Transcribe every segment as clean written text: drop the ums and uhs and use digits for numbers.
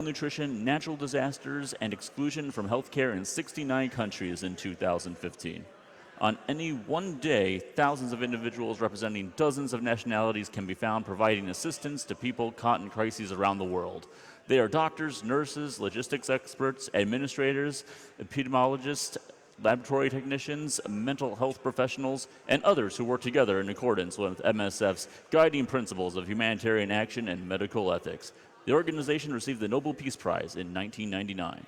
malnutrition, natural disasters, and exclusion from healthcare in 69 countries in 2015. On any one day, thousands of individuals representing dozens of nationalities can be found providing assistance to people caught in crises around the world. They are doctors, nurses, logistics experts, administrators, epidemiologists, laboratory technicians, mental health professionals, and others who work together in accordance with MSF's guiding principles of humanitarian action and medical ethics. The organization received the Nobel Peace Prize in 1999.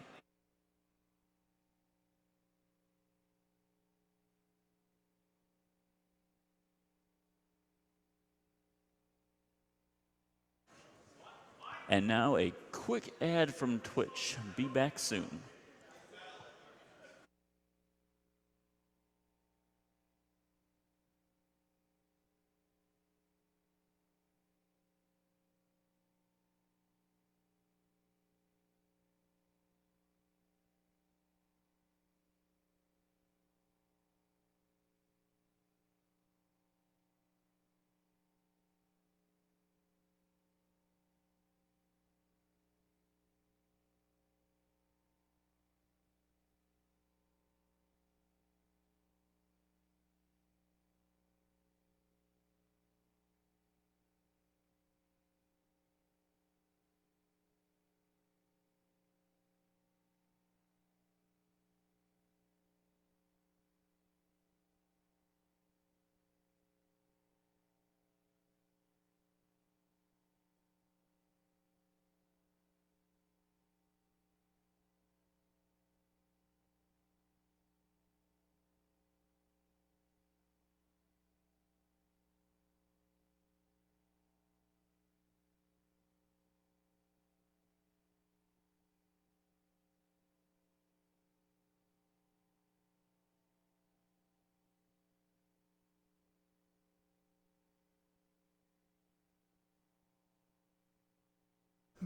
And now a quick ad from Twitch. Be back soon.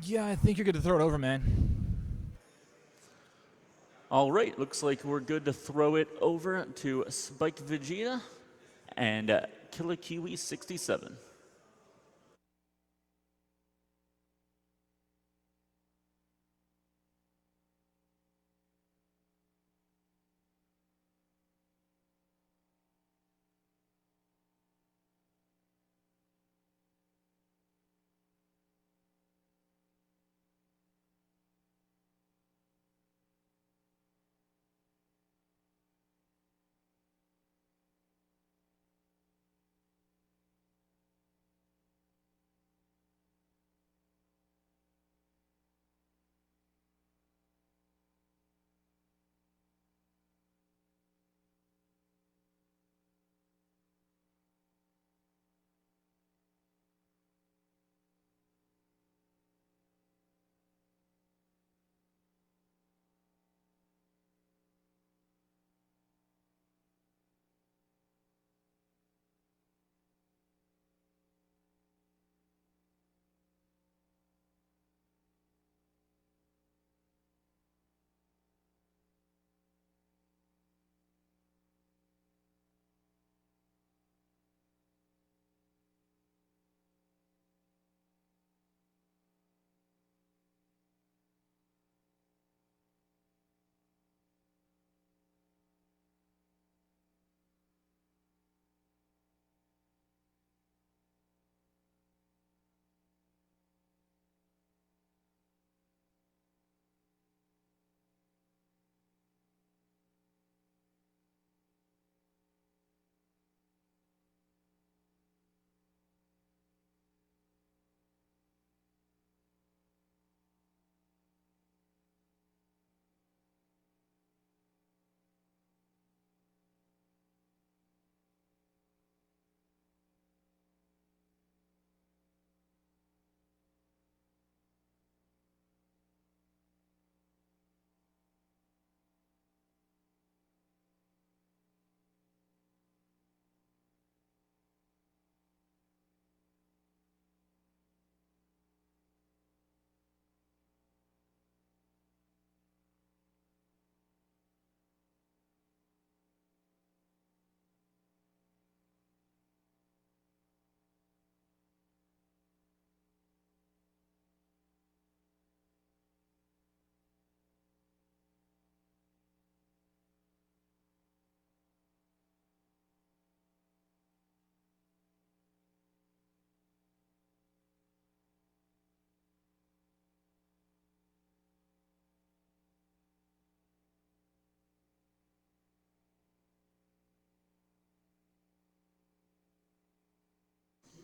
Yeah, I think you're good to throw it over, man. All right, looks like we're good to throw it over to Spiked Vegeta and Killer Kiwi 67.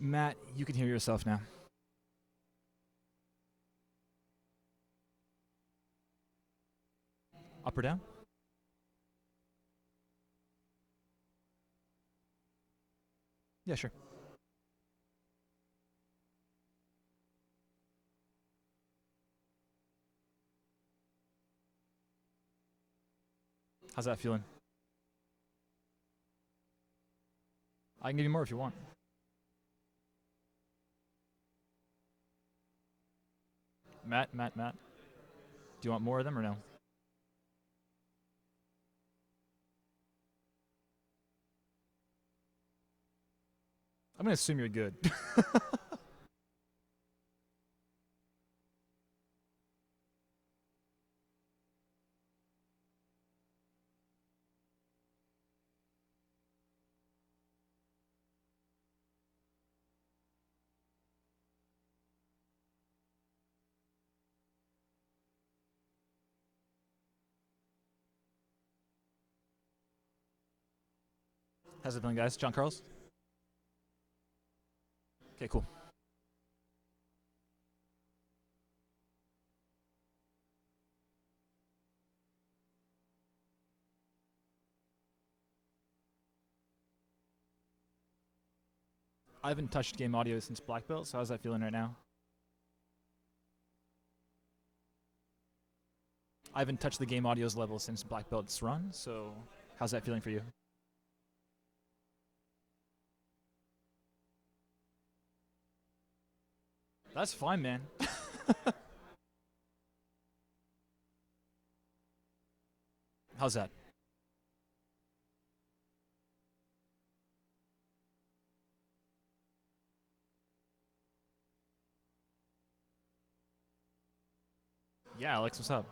Matt, you can hear yourself now. Up or down? Yeah, sure. How's that feeling? I can give you more if you want. Matt. Do you want more of them or no? I'm gonna assume you're good. How's it feeling, guys? John Carlos? Okay, cool. I haven't touched game audio since Black Belt, so how's that feeling right now? I haven't touched the game audio's level since Black Belt's run, so how's that feeling for you? That's fine, man. How's that? Yeah, Alex, what's up?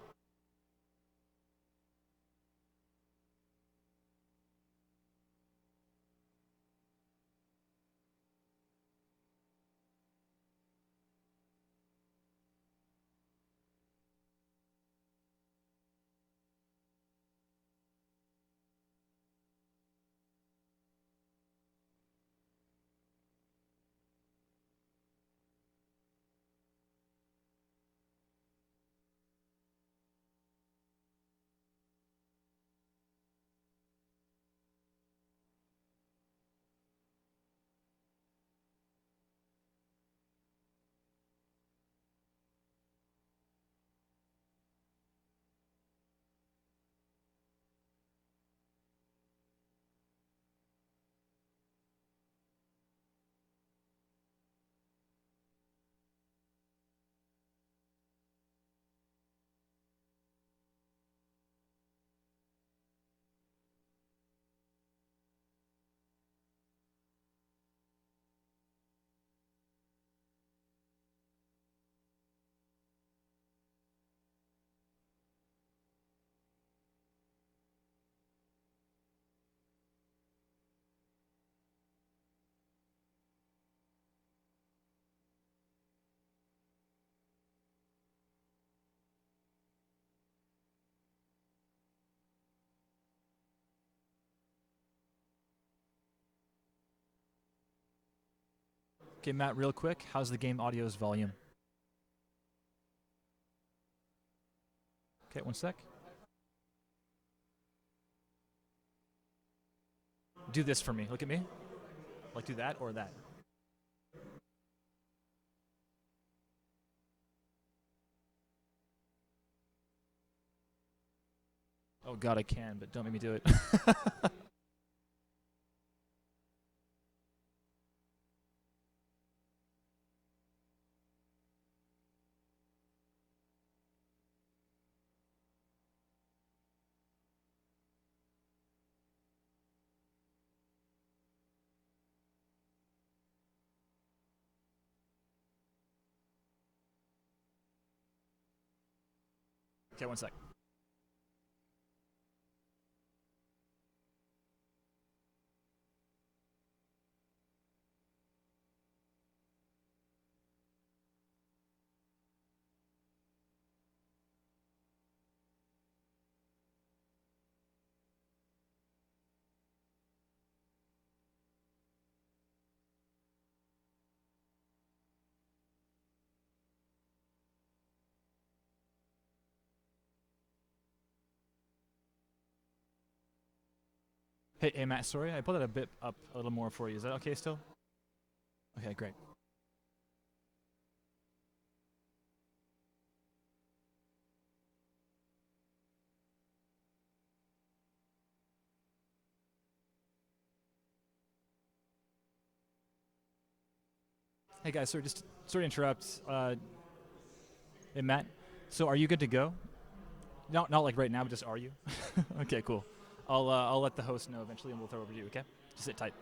Okay, Matt, real quick, how's the game audio's volume? Okay, one sec. Do this for me. Look at me. Like, do that or that. Oh god, I can, but don't make me do it. Okay, one sec. Hey, Matt, sorry, I pulled it a bit up a little more for you. Is that okay still? Okay, great. Hey guys, sorry to interrupt. Hey Matt, so are you good to go? Not like right now, but just are you? Okay, cool. I'll let the host know eventually, and we'll throw it over to you. Okay, just sit tight.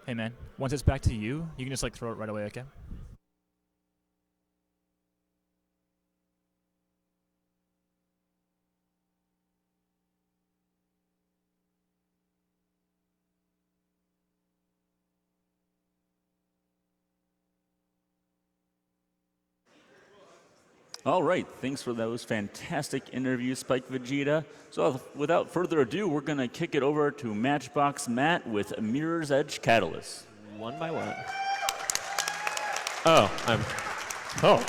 Hey man, once it's back to you, you can just like throw it right away. Okay. All right, thanks for those fantastic interviews, Spike Vegeta. So without further ado, we're going to kick it over to Matchbox Matt with Mirror's Edge Catalyst. One by one. Oh,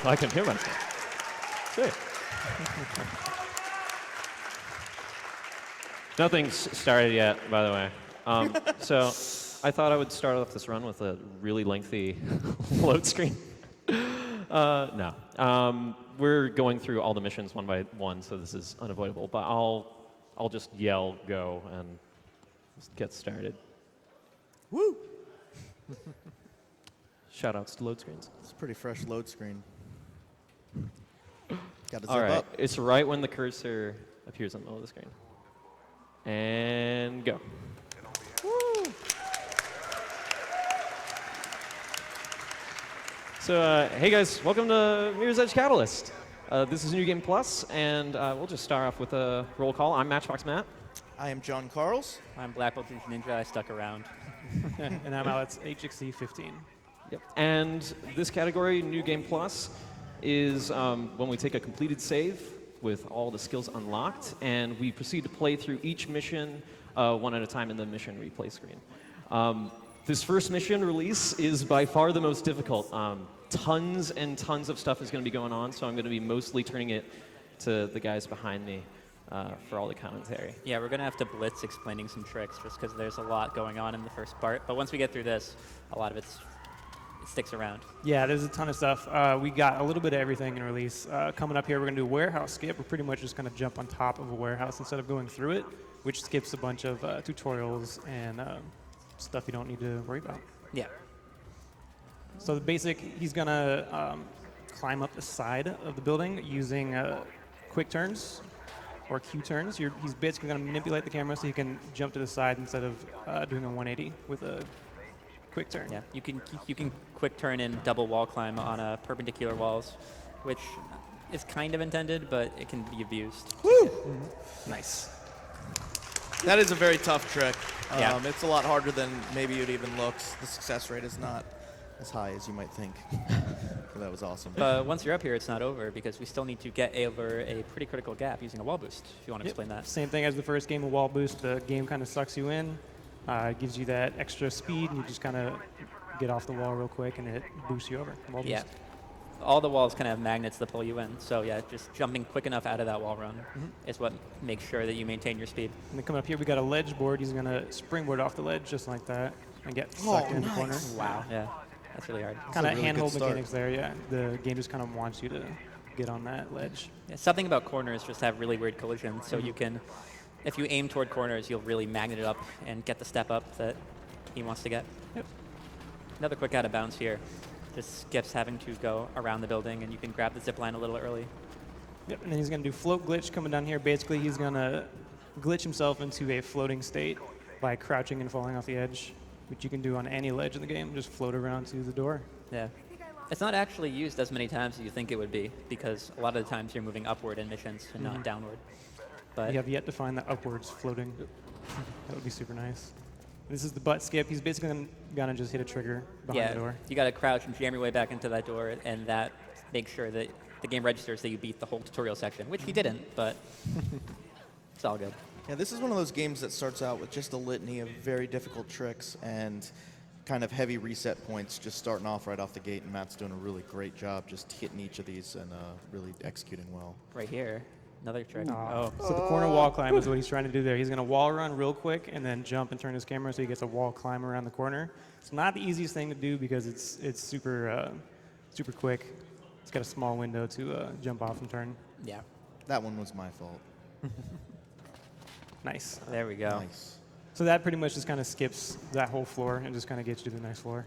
I can hear myself. Sweet. Nothing's started yet, by the way. So I thought I would start off this run with a really lengthy load screen. No. We're going through all the missions one by one, so this is unavoidable. But I'll just yell go and just get started. Woo! Shoutouts to load screens. It's a pretty fresh load screen. Got to zip All right, up. it's right when the cursor appears in the middle of the screen. And go. Woo! So, hey guys, welcome to Mirror's Edge Catalyst. This is New Game Plus, and we'll just start off with a roll call. I'm matchboxmatt. I am John Carls. I'm Black Belt Ninja. I stuck around. And I'm Alex, HXC15. Yep. And this category, New Game Plus, is when we take a completed save with all the skills unlocked, and we proceed to play through each mission one at a time in the mission replay screen. This first mission release is by far the most difficult. Tons and tons of stuff is going to be going on, so I'm going to be mostly turning it to the guys behind me for all the commentary. Yeah, we're going to have to blitz explaining some tricks just because there's a lot going on in the first part. But once we get through this, a lot of it sticks around. Yeah, there's a ton of stuff. We got a little bit of everything in release. Coming up here, we're going to do a warehouse skip. We're pretty much just going to jump on top of a warehouse instead of going through it, which skips a bunch of tutorials and stuff you don't need to worry about. Yeah. So the basic, he's going to climb up the side of the building using quick turns or Q turns. He's basically going to manipulate the camera so you can jump to the side instead of doing a 180 with a quick turn. Yeah, you can quick turn and double wall climb on perpendicular walls, which is kind of intended, but it can be abused. Woo! Nice. That is a very tough trick. Yeah. It's a lot harder than maybe it even looks. The success rate is not as high as you might think. So that was awesome. But once you're up here, it's not over because we still need to get over a pretty critical gap using a wall boost, if you want to explain that. Same thing as the first game of wall boost. The game kind of sucks you in, gives you that extra speed, and you just kind of get off the wall real quick, and it boosts you over. Wall Yeah. boost. All the walls kind of have magnets that pull you in. So yeah, just jumping quick enough out of that wall run is what makes sure that you maintain your speed. And then coming up here, we got a ledge board. He's going to springboard off the ledge just like that and get sucked in the corner. Wow. Yeah, that's really hard. Kind of really handhold good start. mechanics there, yeah. The game just kind of wants you to get on that ledge. Yeah, something about corners just have really weird collisions. So you can, if you aim toward corners, you'll really magnet it up and get the step up that he wants to get. Yep. Another quick out of bounds here. Just skips having to go around the building, and you can grab the zip line a little early. Yep, and then he's going to do float glitch coming down here. Basically, he's going to glitch himself into a floating state by crouching and falling off the edge, which you can do on any ledge in the game. Just float around to the door. Yeah. It's not actually used as many times as you think it would be, because a lot of the times you're moving upward in missions and not downward. But We have yet to find the upwards floating. That would be super nice. This is the butt skip. He's basically going to just hit a trigger behind yeah, the door. you got to crouch and jam your way back into that door, and that makes sure that the game registers that you beat the whole tutorial section, which he didn't, but it's all good. Yeah, this is one of those games that starts out with just a litany of very difficult tricks and kind of heavy reset points just starting off right off the gate, and Matt's doing a really great job just hitting each of these and really executing well. Right here, another trick. So the corner wall climb is what he's trying to do there. He's going to wall run real quick and then jump and turn his camera so he gets a wall climb around the corner. It's not the easiest thing to do because it's super super quick. It's got a small window to jump off and turn. Yeah, That one was my fault. Nice. there we go. Nice. So that pretty much just kind of skips that whole floor and just kind of gets you to the next floor.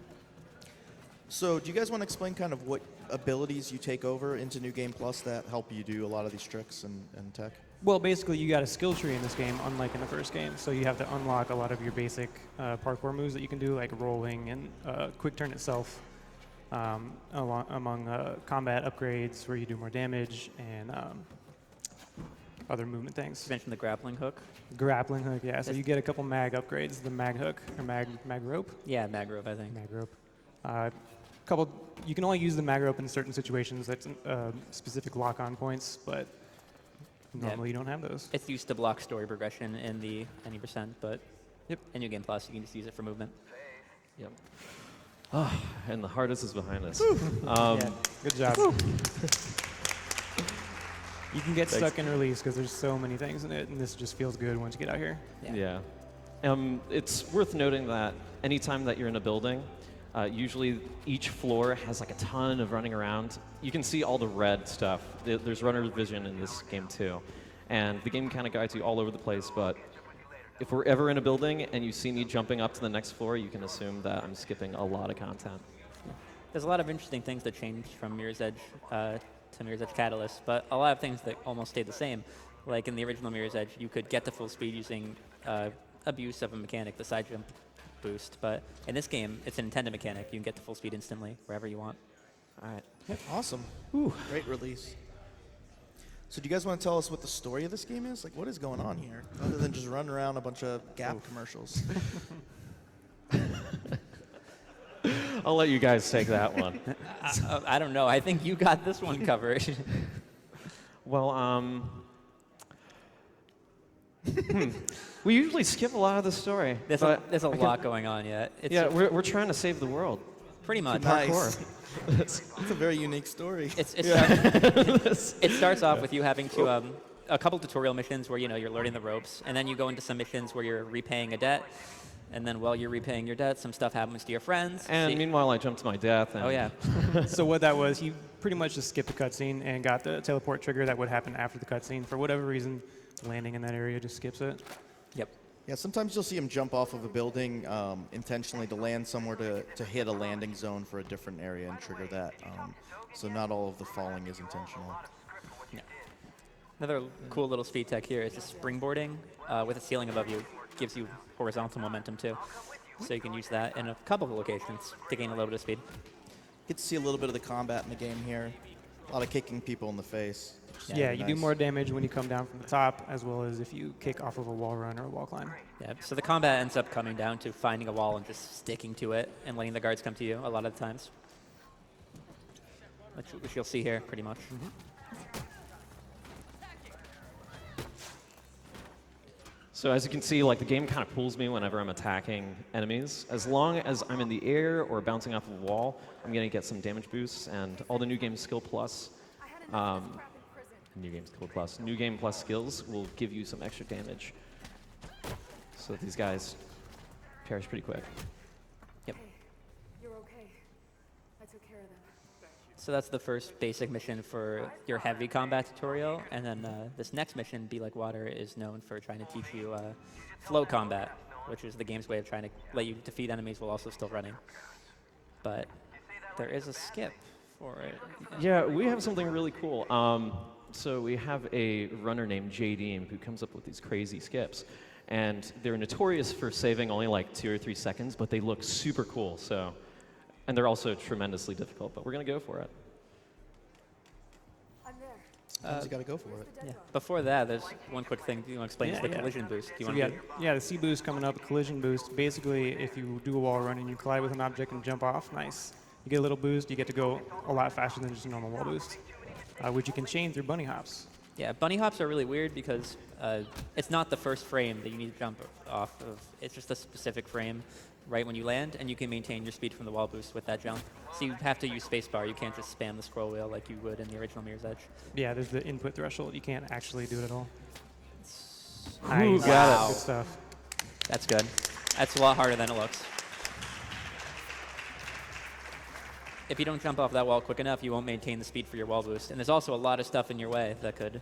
So do you guys want to explain kind of what abilities you take over into New Game Plus that help you do a lot of these tricks and tech? Well, basically, you got a skill tree in this game, unlike in the first game. So you have to unlock a lot of your basic parkour moves that you can do, like rolling and quick turn itself, among combat upgrades where you do more damage and other movement things. You mentioned the grappling hook. Grappling hook, yeah. So you get a couple mag upgrades, the mag hook or mag rope. Yeah, mag rope, I think. Mag rope. You can only use the mag rope in certain situations. That's specific lock-on points, but normally you don't have those. It's used to block story progression in the any %, but Yep. in New Game Plus, you can just use it for movement. Yep. And the hardest is behind us. Yeah, good job. You can get stuck in release because there's so many things in it, and this just feels good once you get out here. Yeah. It's worth noting that anytime that you're in a building, usually each floor has like a ton of running around. You can see all the red stuff. There's runner vision in this game too. And the game kind of guides you all over the place, but if we're ever in a building and you see me jumping up to the next floor, you can assume that I'm skipping a lot of content. There's a lot of interesting things that changed from Mirror's Edge to Mirror's Edge Catalyst, but a lot of things that almost stayed the same. Like in the original Mirror's Edge, you could get to full speed using abuse of a mechanic, the side jump boost, but in this game, it's an intended mechanic. You can get to full speed instantly, wherever you want. All right. Awesome. Great release. So do you guys want to tell us what the story of this game is? Like, what is going on here? Other than just running around a bunch of Gap commercials. I'll let you guys take that one. I don't know. I think you got this one covered. Well, we usually skip a lot of the story. There's a lot going on yet. It's Yeah, we're trying to save the world. pretty much. Nice. It's a very unique story. It starts off with you having to a couple tutorial missions where you're learning the ropes, and then you go into some missions where you're repaying a debt, and then while you're repaying your debt, some stuff happens to your friends. And meanwhile, I jumped to my death. And Oh yeah. So what that was, he pretty much just skipped the cutscene and got the teleport trigger that would happen after the cutscene. For whatever reason, landing in that area just skips it. Yep. Yeah, sometimes you'll see him jump off of a building intentionally to land somewhere to hit a landing zone for a different area and trigger that. So not all of the falling is intentional. Yeah. Another cool little speed tech here is just springboarding with a ceiling above you. Gives you horizontal momentum too. So you can use that in a couple of locations to gain a little bit of speed. Get to see a little bit of the combat in the game here. A lot of kicking people in the face. Yeah, you do more damage when you come down from the top, as well as if you kick off of a wall run or a wall climb. Yeah, so the combat ends up coming down to finding a wall and just sticking to it and letting the guards come to you a lot of the times. Which you'll see here, pretty much. So as you can see, like the game kind of pulls me whenever I'm attacking enemies. As long as I'm in the air or bouncing off of a wall, I'm going to get some damage boosts, and all the new game skill plus, new game plus skills will give you some extra damage. So these guys perish pretty quick. Yep. You're okay. I took care of them. So that's the first basic mission for your heavy combat tutorial, and then this next mission, Be Like Water, is known for trying to teach you flow combat, which is the game's way of trying to let you defeat enemies while also still running. But there is a skip for it. Yeah, we have something really cool. So we have a runner named JD who comes up with these crazy skips. And they're notorious for saving only like 2 or 3 seconds, but they look super cool. So, and they're also tremendously difficult, but we're going to go for it. I'm there. Sometimes you got to go for it. Yeah. Before that, there's one quick thing you want to explain. Yeah, Is the yeah. collision boost. Do you So want to the C boost coming up, the collision boost. Basically, if you do a wall run and you collide with an object and jump off, nice. You get a little boost. You get to go a lot faster than just a normal wall boost, which you can chain through bunny hops. Yeah, bunny hops are really weird because it's not the first frame that you need to jump off of. It's just a specific frame right when you land, and you can maintain your speed from the wall boost with that jump. So you have to use spacebar. You can't just spam the scroll wheel like you would in the original Mirror's Edge. Yeah, there's the input threshold. You can't actually do it at all. Ooh, Nice. got it. Good stuff. That's good. That's a lot harder than it looks. If you don't jump off that wall quick enough, you won't maintain the speed for your wall boost. And there's also a lot of stuff in your way that could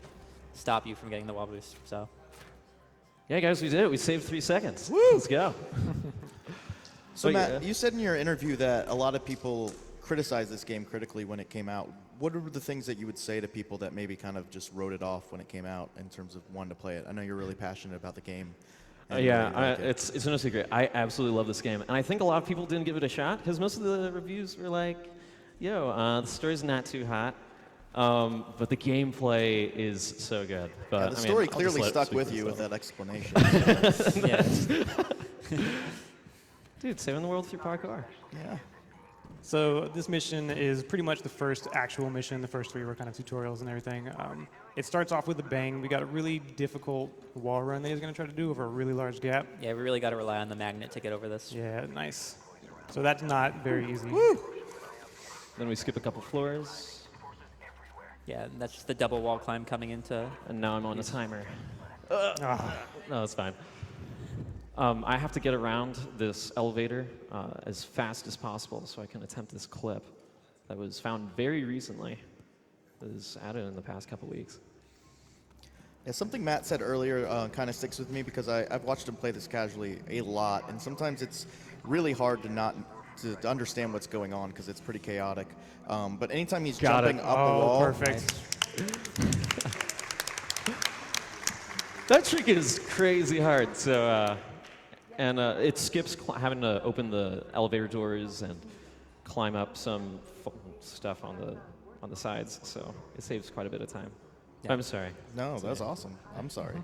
stop you from getting the wall boost. So Yeah, guys, we did it. We saved 3 seconds. Woo! Let's go. So But Matt, you said in your interview that a lot of people criticized this game critically when it came out. What are the things that you would say to people that maybe kind of just wrote it off when it came out in terms of wanting to play it? I know you're really passionate about the game. and Yeah, really like it. it's no secret. I absolutely love this game. And I think a lot of people didn't give it a shot because most of the reviews were like, yo, the story's not too hot. But the gameplay is so good. But Yeah, the story I'll just clearly let it stuck speak with for you with itself. that explanation. yeah. Dude, saving the world through parkour. Yeah. So this mission is pretty much the first actual mission. The first 3 were kind of tutorials and everything. It starts off with a bang. We got a really difficult wall run that he's going to try to do over a really large gap. Yeah, we really got to rely on the magnet to get over this. Yeah, nice. So that's not very easy. Then we skip a couple floors, Yeah, and that's just the double wall climb coming into. and now I'm on a timer. Ah, No, it's fine. I have to get around this elevator as fast as possible so I can attempt this clip that was found very recently. It was added in the past couple weeks. Yeah, something Matt said earlier kind of sticks with me because I've watched him play this casually a lot, and sometimes it's really hard to understand what's going on because it's pretty chaotic. But anytime he's Got it. jumping up a wall, perfect. That trick is crazy hard. So, it skips having to open the elevator doors and climb up some stuff on the sides, so it saves quite a bit of time. Yeah. I'm sorry. No, that's awesome. I'm sorry.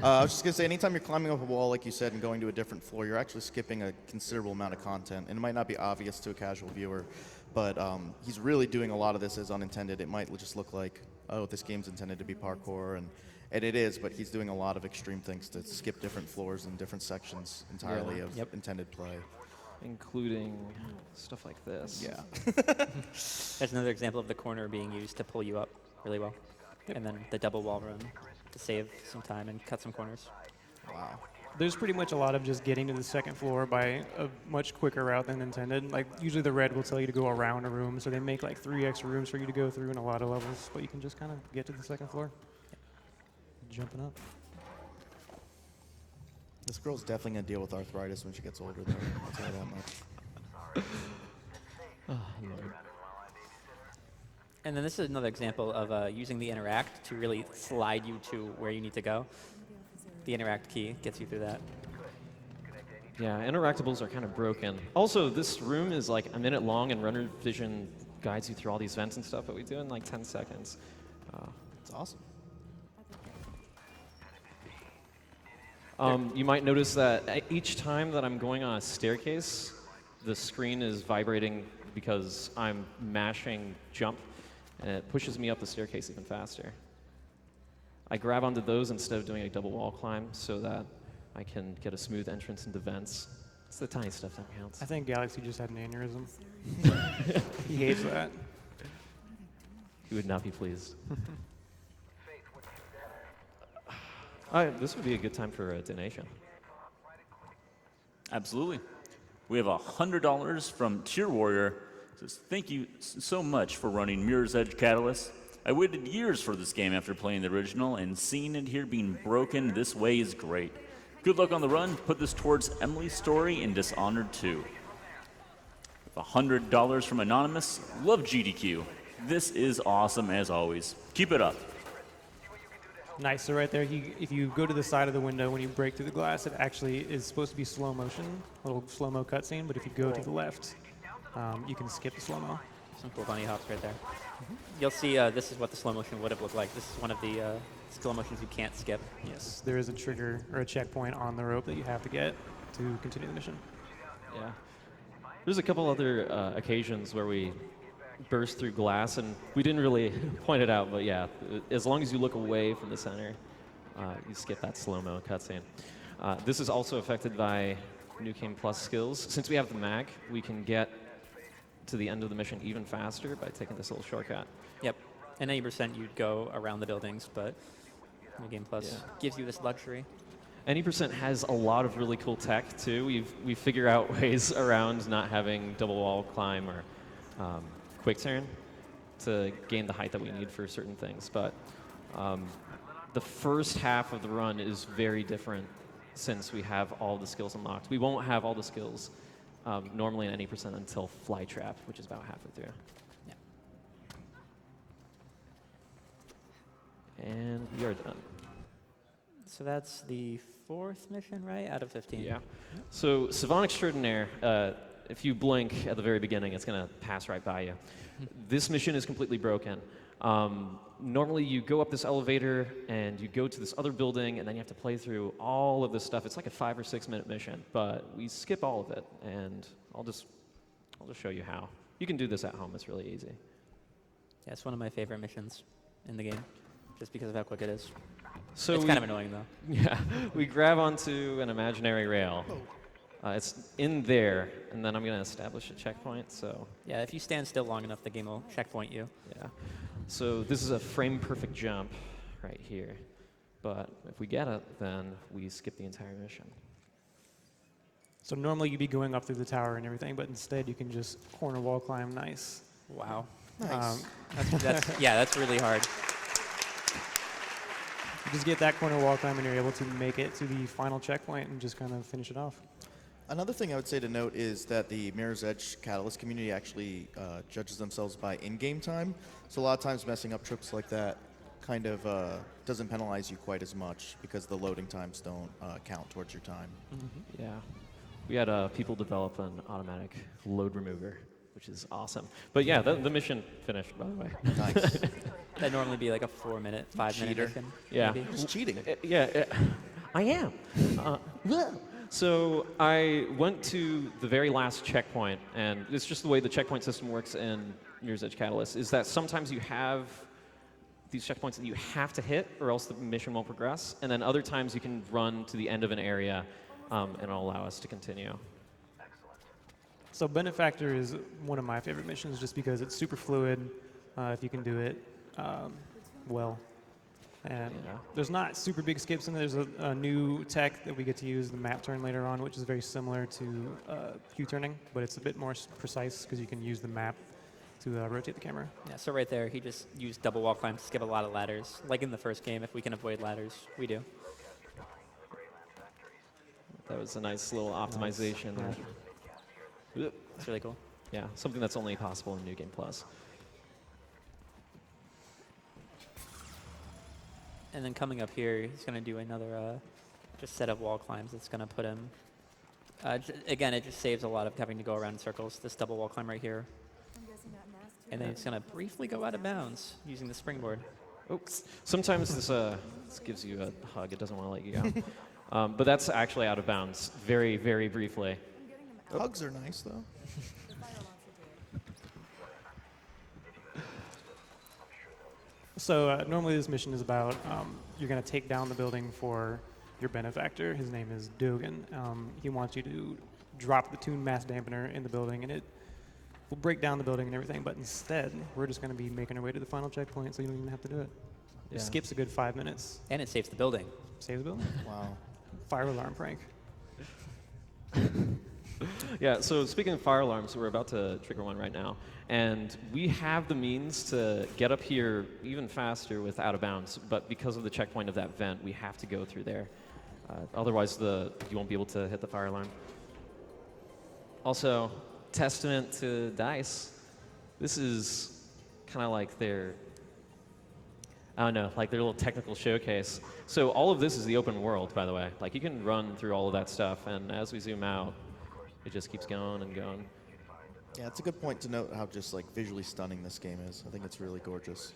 I was just going to say, anytime you're climbing up a wall, like you said, and going to a different floor, you're actually skipping a considerable amount of content. And it might not be obvious to a casual viewer, but he's really doing a lot of this as unintended. It might just look like, oh, this game's intended to be parkour, and it is, but he's doing a lot of extreme things to skip different floors and different sections entirely of intended play. Including stuff like this. Yeah. There's another example of the corner being used to pull you up really well. And then the double wall run to save some time and cut some corners. Wow. There's pretty much a lot of just getting to the second floor by a much quicker route than intended. Like, usually the red will tell you to go around a room, so they make like 3 extra rooms for you to go through in a lot of levels, but you can just kind of get to the second floor. Jumping up. This girl's definitely going to deal with arthritis when she gets older, though. I'll tell you that much. Oh, Lord. And then this is another example of using the interact to really slide you to where you need to go. The interact key gets you through that. Yeah, interactables are kind of broken. Also, this room is like a minute long, and Runner Vision guides you through all these vents and stuff, but we do it in like 10 seconds. It's awesome. You might notice that each time that I'm going on a staircase, the screen is vibrating because I'm mashing jump, and it pushes me up the staircase even faster. I grab onto those instead of doing a double wall climb so that I can get a smooth entrance into vents. It's the tiny stuff that counts. I think Galaxy just had an aneurysm. He hates that. You would not be pleased. This would be a good time for a donation. Absolutely. We have $100 from Tier Warrior. It says, thank you so much for running Mirror's Edge Catalyst. I waited years for this game after playing the original, and seeing it here being broken this way is great. Good luck on the run. Put this towards Emily's story in Dishonored 2. With $100 from Anonymous. Love GDQ. This is awesome as always. Keep it up. Nice. So right there, if you go to the side of the window when you break through the glass, it actually is supposed to be slow motion, a little slow-mo cutscene. But if you go to the left, you can skip the slow-mo. Some cool bunny hops right there. You'll see this is what the slow motion would have looked like. This is one of the slow motions you can't skip. Yes, there is a trigger or a checkpoint on the rope that you have to get to continue the mission. Yeah. There's a couple other occasions where we burst through glass, and we didn't really point it out, but yeah, as long as you look away from the center, you skip that slow-mo cutscene. This is also affected by New Game Plus skills. Since we have the mag, we can get to the end of the mission even faster by taking this little shortcut. Yep. And 80% you'd go around the buildings, but New Game Plus gives you this luxury. Any% has a lot of really cool tech too. We figure out ways around not having double wall climb or quick turn to gain the height that we need for certain things. But the first half of the run is very different since we have all the skills unlocked. We won't have all the skills normally in any% until Fly Trap, which is about halfway through. Yeah. And we are done. So that's the 4th mission, right, out of 15? Yeah. So Savant Extraordinaire, if you blink at the very beginning, it's going to pass right by you. This mission is completely broken. Normally, you go up this elevator, and you go to this other building, and then you have to play through all of this stuff. It's like a 5 or 6 minute mission, but we skip all of it, and I'll just show you how. You can do this at home. It's really easy. Yeah, it's one of my favorite missions in the game, just because of how quick it is. So it's kind of annoying, though. Yeah, we grab onto an imaginary rail. It's in there, and then I'm going to establish a checkpoint. So yeah, if you stand still long enough, the game will checkpoint you. Yeah. So this is a frame-perfect jump right here. But if we get it, then we skip the entire mission. So normally you'd be going up through the tower and everything, but instead you can just corner wall climb. Nice. Wow. Nice. That's really hard. You just get that corner wall climb and you're able to make it to the final checkpoint and just kind of finish it off. Another thing I would say to note is that the Mirror's Edge Catalyst community actually judges themselves by in-game time. So a lot of times messing up tricks like that kind of doesn't penalize you quite as much because the loading times don't count towards your time. Yeah. We had people develop an automatic load remover which is awesome. But yeah, the mission finished, by the way. Nice. That'd normally be like a 4-minute, 5-minute Cheater. mission. Yeah. maybe. Just cheating. I am. So I went to the very last checkpoint, and it's just the way the checkpoint system works in Mirror's Edge Catalyst, is that sometimes you have these checkpoints that you have to hit or else the mission won't progress, and then other times you can run to the end of an area and it'll allow us to continue. So Benefactor is one of my favorite missions just because it's super fluid if you can do it well. And Yeah. there's not super big skips in there. There's a new tech that we get to use, the map turn later on, which is very similar to Q-turning, but it's a bit more precise because you can use the map to rotate the camera. Yeah, so right there, he just used double wall climb to skip a lot of ladders. Like in the first game, if we can avoid ladders, we do. That was a nice little optimization. Yeah. It's really cool. Yeah, something that's only possible in New Game Plus. And then coming up here, he's going to do another just set of wall climbs that's going to put him... again, it just saves a lot of having to go around in circles. This double wall climb right here. I'm guessing that mask too. And then he's going to briefly go out of bounds using the springboard. Oops. Sometimes this gives you a hug. It doesn't want to let you go. But that's actually out of bounds, very, very briefly. I'm getting them out. Hugs are nice, though. The fire alarms will do it. So normally this mission is about you're going to take down the building for your benefactor. His name is Dogan. He wants you to drop the tuned mass dampener in the building, and it will break down the building and everything. But instead, we're just going to be making our way to the final checkpoint, so you don't even have to do it. Yeah. It skips a good 5 minutes. And it saves the building. Save the building. Wow. Fire alarm prank. Yeah, so speaking of fire alarms, we're about to trigger one right now. And we have the means to get up here even faster with out of bounds, but because of the checkpoint of that vent, we have to go through there. Otherwise, you won't be able to hit the fire alarm. Also, testament to DICE, this is kind of like their, I don't know, like their little technical showcase. So all of this is the open world, by the way. Like you can run through all of that stuff, and as we zoom out, it just keeps going and going. Yeah, it's a good point to note how just like visually stunning this game is. I think it's really gorgeous.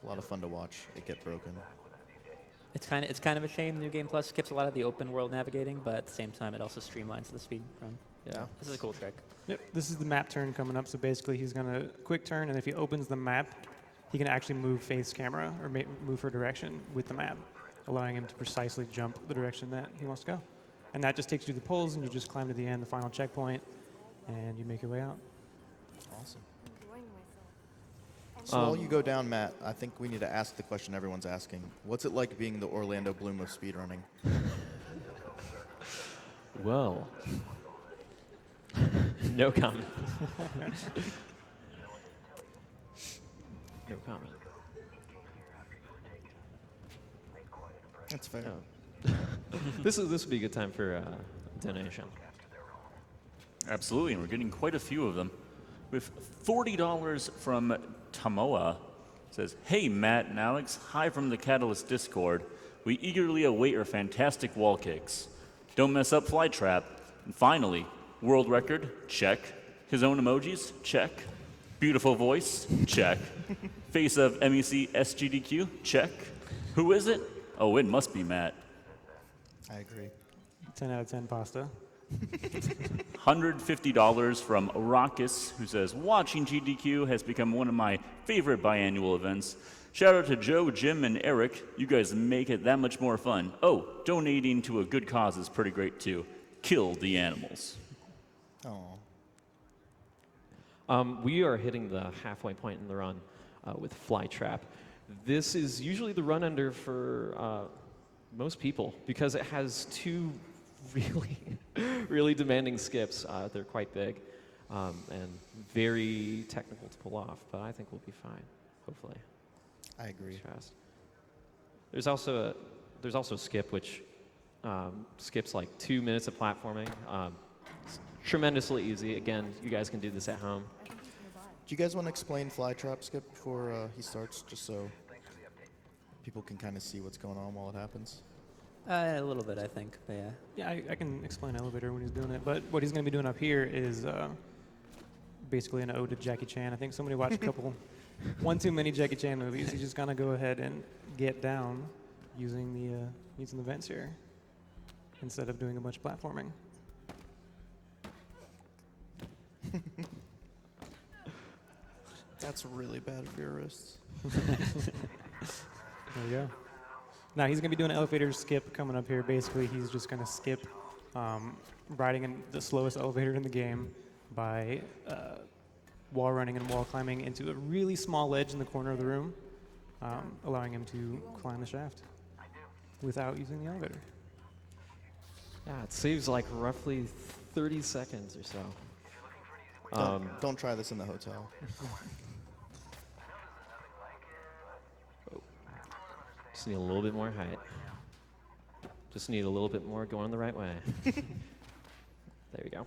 A lot of fun to watch it get broken. It's kind of a shame New Game Plus skips a lot of the open world navigating, but at the same time, it also streamlines the speed run. Yeah. This is a cool trick. Yep, this is the map turn coming up. So basically, he's going to quick turn, and if he opens the map, he can actually move Faith's camera or move her direction with the map, allowing him to precisely jump the direction that he wants to go. And that just takes you to the poles, and you just climb to the end, the final checkpoint, and you make your way out. Awesome. Enjoying myself. So while you go down, Matt, I think we need to ask the question everyone's asking. What's it like being the Orlando Bloom of speedrunning? Well, no comment. No comment. That's fair. Oh. This would be a good time for a donation. Absolutely, and we're getting quite a few of them. With $40 from Tamoa, says, "Hey Matt and Alex, hi from the Catalyst Discord. We eagerly await your fantastic wall kicks. Don't mess up Flytrap. And finally, world record, check. His own emojis, check. Beautiful voice, check. Face of MEC SGDQ, check. Who is it? Oh, it must be Matt. I agree. 10 out of 10 pasta. $150 from Rockus, who says, watching GDQ has become one of my favorite biannual events. Shout out to Joe, Jim, and Eric. You guys make it that much more fun. Oh, donating to a good cause is pretty great too. Kill the animals." Oh. We are hitting the halfway point in the run with Flytrap. This is usually the run under for most people because it has two really, really demanding skips. They're quite big and very technical to pull off, but I think we'll be fine, hopefully. I agree. Fast. There's also a skip which skips like 2 minutes of platforming. It's tremendously easy. Again, you guys can do this at home. I think you can revive. Do you guys want to explain Flytrap Skip before he starts, just so people can kind of see what's going on while it happens? A little bit, I think, but yeah. Yeah, I can explain elevator when he's doing it, but what he's going to be doing up here is basically an ode to Jackie Chan. I think somebody watched a couple, one too many Jackie Chan movies. He's just gonna go ahead and get down using the vents here instead of doing a bunch of platforming. That's really bad for your wrists. There we go. Now he's going to be doing an elevator skip coming up here. Basically, he's just going to skip riding in the slowest elevator in the game by wall running and wall climbing into a really small ledge in the corner of the room, allowing him to climb the shaft without using the elevator. Yeah, it saves like roughly 30 seconds or so. Don't try this in the hotel. Just need a little bit more height. Just need a little bit more going the right way. There we go.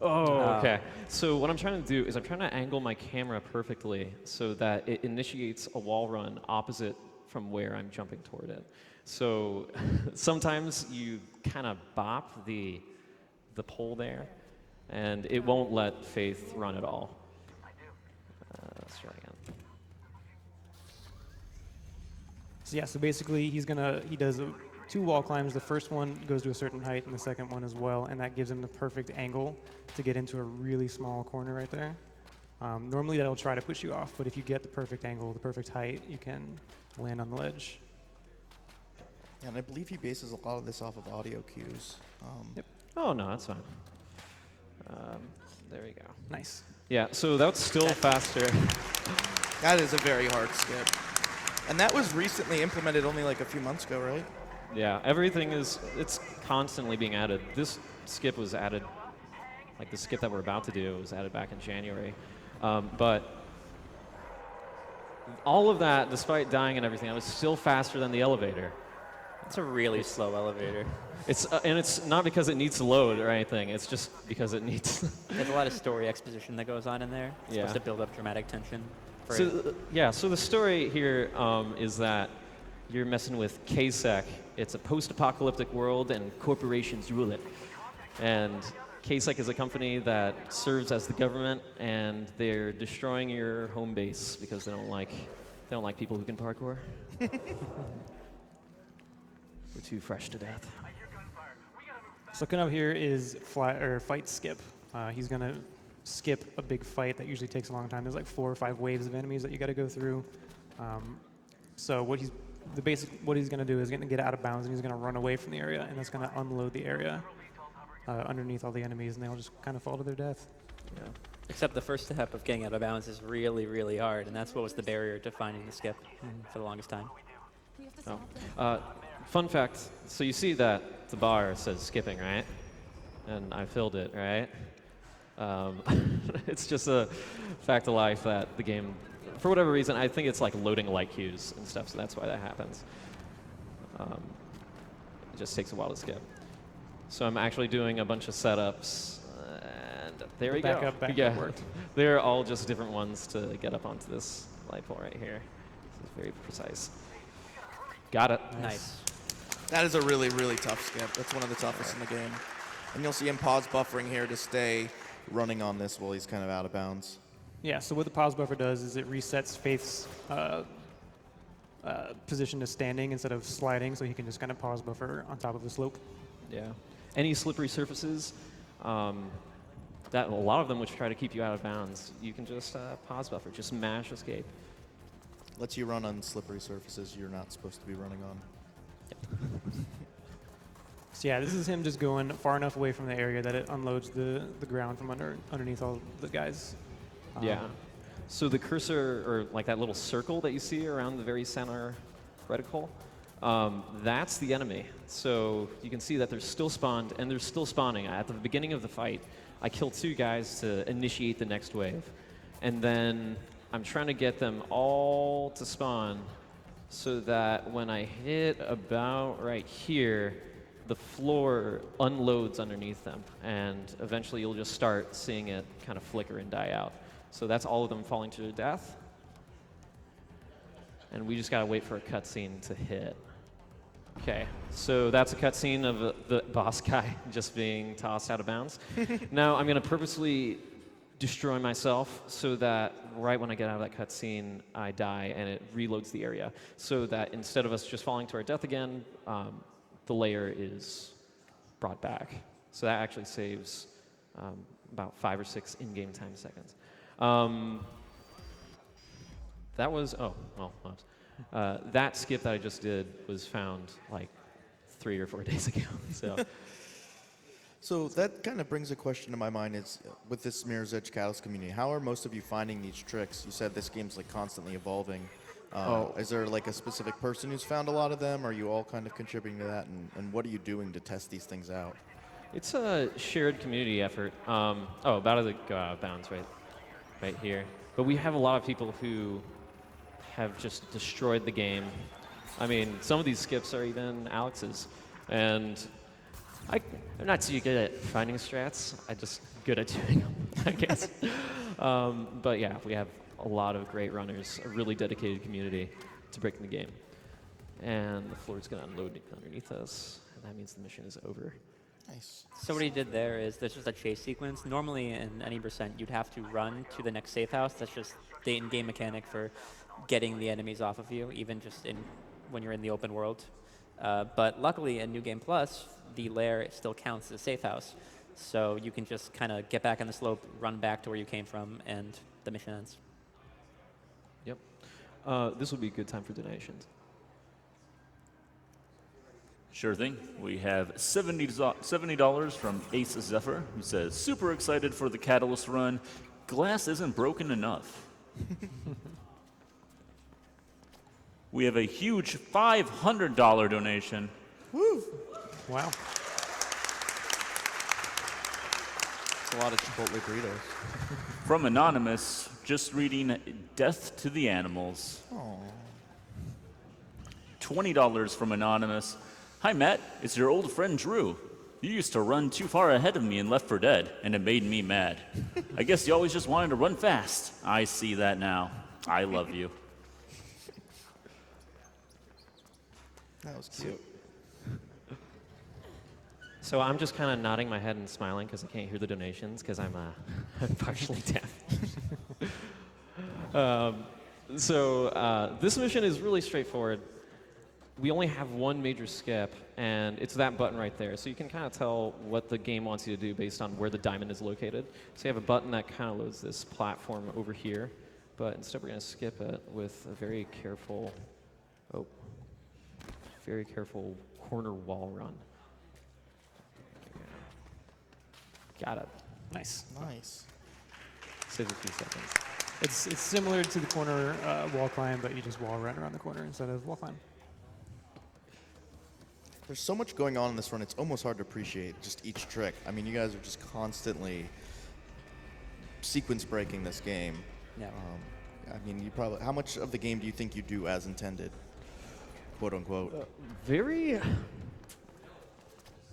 Oh, okay. So what I'm trying to do is I'm trying to angle my camera perfectly so that it initiates a wall run opposite from where I'm jumping toward it. So sometimes you kind of bop the pole there, and it won't let Faith run at all. Let's try again. So yeah, so basically he does two wall climbs. The first one goes to a certain height, and the second one as well, and that gives him the perfect angle to get into a really small corner right there. Normally that'll try to push you off, but if you get the perfect angle, the perfect height, you can land on the ledge. Yeah, and I believe he bases a lot of this off of audio cues. Yep. Oh, no, that's fine. There we go. Nice. Yeah, so that's still faster. That is a very hard skip. And that was recently implemented only like a few months ago, right? Yeah, it's constantly being added. This skip was added, like the skip that we're about to do was added back in January. But all of that, despite dying and everything, I was still faster than the elevator. It's a really slow elevator. And it's not because it needs to load or anything. It's just because it needs. There's a lot of story exposition that goes on in there. It's Yeah. supposed to build up dramatic tension. So the story here is that you're messing with KSEC. It's a post-apocalyptic world, and corporations rule it. And KSEC is a company that serves as the government, and they're destroying your home base because they don't like people who can parkour. We're too fresh to death. So coming up here is fight skip. He's gonna skip a big fight that usually takes a long time. There's like 4 or 5 waves of enemies that you got to go through. So what he's gonna do is gonna get out of bounds, and he's gonna run away from the area, and that's gonna unload the area underneath all the enemies, and they'll just kind of fall to their death. Yeah. Except the first step of getting out of bounds is really, really hard, and that's what was the barrier to finding the skip for the longest time. We have to solve this. Fun fact. So you see that the bar says skipping, right? And I filled it, right? It's just a fact of life that the game, for whatever reason, I think it's like loading light cues and stuff, so that's why that happens. It just takes a while to skip. So I'm actually doing a bunch of setups, and there we go. Back Yeah, up worked. they're all just different ones to get up onto this light pole right here. This is very precise. Got it. Nice. That is a really, really tough skip. That's one of the toughest in the game. And you'll see him pause buffering here to stay running on this while he's kind of out of bounds. Yeah, so what the pause buffer does is it resets Faith's position to standing instead of sliding, so he can just kind of pause buffer on top of the slope. Yeah. Any slippery surfaces, that a lot of them which try to keep you out of bounds, you can just pause buffer, just mash escape. Lets you run on slippery surfaces you're not supposed to be running on. So yeah, this is him just going far enough away from the area that it unloads the ground from underneath all the guys. Yeah. So the cursor, or like that little circle that you see around the very center reticle, that's the enemy. So you can see that they're still spawned, and they're still spawning. At the beginning of the fight, I killed 2 guys to initiate the next wave. And then I'm trying to get them all to spawn so that when I hit about right here, the floor unloads underneath them, and eventually you'll just start seeing it kind of flicker and die out. So that's all of them falling to their death. And we just gotta wait for a cutscene to hit. Okay, so that's a cutscene of the boss guy just being tossed out of bounds. Now I'm going to purposely destroy myself so that right when I get out of that cutscene, I die and it reloads the area. So that instead of us just falling to our death again, the layer is brought back. So that actually saves about 5 or 6 in-game time seconds. That was, oh, well, oops. That skip that I just did was found like 3 or 4 days ago. So that kind of brings a question to my mind is, with this Mirror's Edge Catalyst community, how are most of you finding these tricks? You said this game's like constantly evolving. Is there like a specific person who's found a lot of them? Are you all kind of contributing to that? And what are you doing to test these things out? It's a shared community effort. About to go out of bounds right here. But we have a lot of people who have just destroyed the game. I mean, some of these skips are even Alex's. And I'm not too good at finding strats. I'm just good at doing them, I guess. But yeah, we have a lot of great runners, a really dedicated community to breaking the game. And the floor is going to unload underneath us, and that means the mission is over. Nice. So what he did there is there's just a chase sequence. Normally in any percent, you'd have to run to the next safe house. That's just the in-game mechanic for getting the enemies off of you, even just when you're in the open world. But luckily in New Game Plus, the lair still counts as a safe house. So you can just kind of get back on the slope, run back to where you came from, and the mission ends. Yep. This would be a good time for donations. Sure thing. We have $70 from Ace Zephyr, who says, super excited for the Catalyst run. Glass isn't broken enough. We have a huge $500 donation. Woo! Wow. It's a lot of Chipotle burritos. From Anonymous, just reading Death to the Animals. Aww. $20 from Anonymous. Hi, Matt. It's your old friend Drew. You used to run too far ahead of me in Left 4 Dead, and it made me mad. I guess you always just wanted to run fast. I see that now. I love you. That was cute. So I'm just kind of nodding my head and smiling because I can't hear the donations because I'm partially deaf. This mission is really straightforward. We only have one major skip, and it's that button right there. So you can kind of tell what the game wants you to do based on where the diamond is located. So you have a button that kind of loads this platform over here, but instead we're going to skip it with a very careful corner wall run. Got it. Nice. Nice. Saves a few seconds. It's similar to the corner wall climb, but you just wall run around the corner instead of wall climb. There's so much going on in this run, it's almost hard to appreciate just each trick. I mean, you guys are just constantly sequence breaking this game. Yeah. I mean, you probably, how much of the game do you think you do as intended, quote unquote?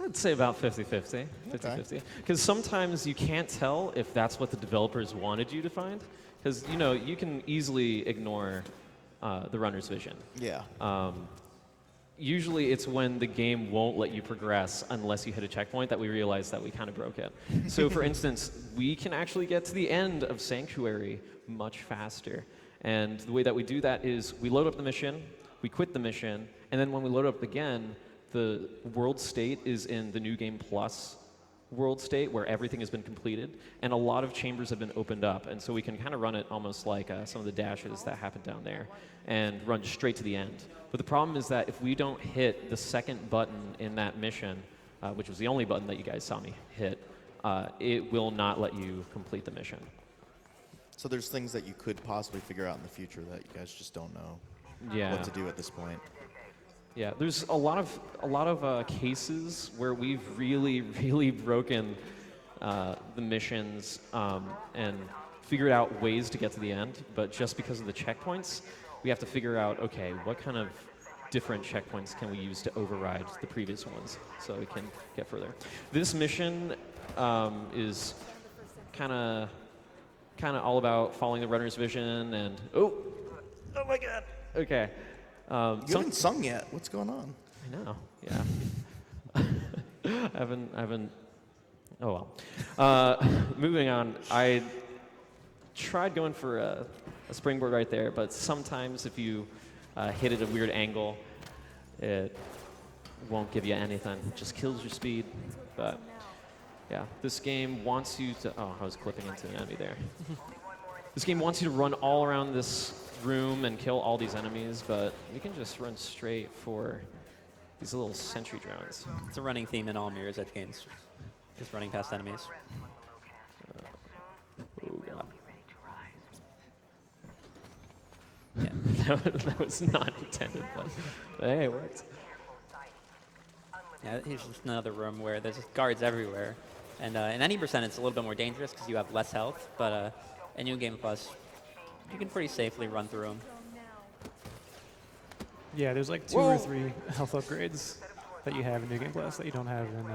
I'd say about 50-50. 50-50. Because sometimes you can't tell if that's what the developers wanted you to find. Because, you can easily ignore the runner's vision. Yeah. Usually it's when the game won't let you progress unless you hit a checkpoint that we realize that we kind of broke it. So for instance, we can actually get to the end of Sanctuary much faster. And the way that we do that is we load up the mission, we quit the mission, and then when we load up again, the world state is in the New Game Plus world state where everything has been completed, and a lot of chambers have been opened up, and so we can kind of run it almost like some of the dashes that happen down there and run straight to the end. But the problem is that if we don't hit the second button in that mission, which was the only button that you guys saw me hit, it will not let you complete the mission. So there's things that you could possibly figure out in the future that you guys just don't know what to do at this point. Yeah, there's a lot of cases where we've really, really broken the missions and figured out ways to get to the end, but just because of the checkpoints, we have to figure out, okay, what kind of different checkpoints can we use to override the previous ones so we can get further. This mission is kind of all about following the runner's vision and oh my god, okay. You haven't sung yet. What's going on? I know. Yeah. I haven't. Oh well. Moving on. I tried going for a springboard right there, but sometimes if you hit it at a weird angle, it won't give you anything. It just kills your speed. But yeah, this game wants you to. Oh, I was clipping into an enemy there. This game wants you to run all around this room and kill all these enemies, but you can just run straight for these little sentry drones. It's a running theme in all Mirror's Edge games. Just running past enemies. Oh god. Yeah. That was not intended, but hey, it worked. Yeah, here's just another room where there's guards everywhere. And in any percent, it's a little bit more dangerous because you have less health. But in New Game Plus, you can pretty safely run through them. Yeah, there's like 2 or 3 health upgrades that you have in New Game Plus that you don't have in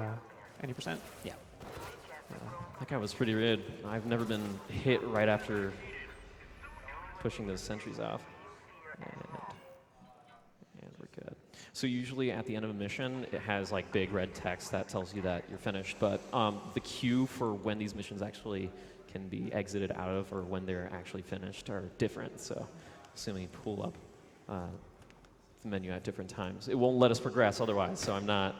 any percent. Yeah. That guy was pretty rude. I've never been hit right after pushing those sentries off. And we're good. So usually at the end of a mission, it has like big red text that tells you that you're finished. But the queue for when these missions actually can be exited out of or when they're actually finished are different. So assuming you pull up the menu at different times, it won't let us progress otherwise. So I'm not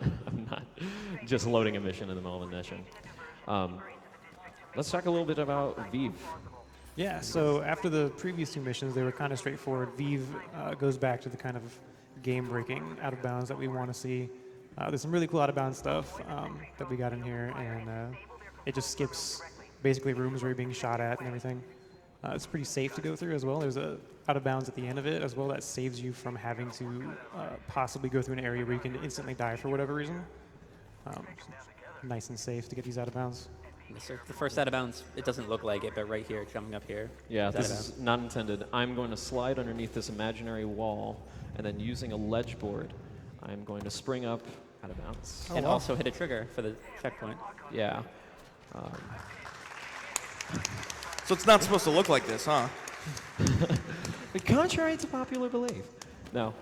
just loading a mission in the middle of a mission. Let's talk a little bit about Vive. Yeah, so after the previous 2 missions, they were kind of straightforward. Vive goes back to the kind of game-breaking out of bounds that we want to see. There's some really cool out of bounds stuff that we got in here, and it just skips basically rooms where you're being shot at and everything. It's pretty safe to go through as well. There's a out of bounds at the end of it as well that saves you from having to possibly go through an area where you can instantly die for whatever reason. Nice and safe to get these out of bounds. Yes, sir. The first out of bounds, it doesn't look like it, but right here, jumping up here. Yeah, is this out of is bounds. not intended. I'm going to slide underneath this imaginary wall, and then using a ledge board, I'm going to spring up out of bounds. And also hit a trigger for the checkpoint. Yeah. So it's not supposed to look like this, huh? Contrary to popular belief. No.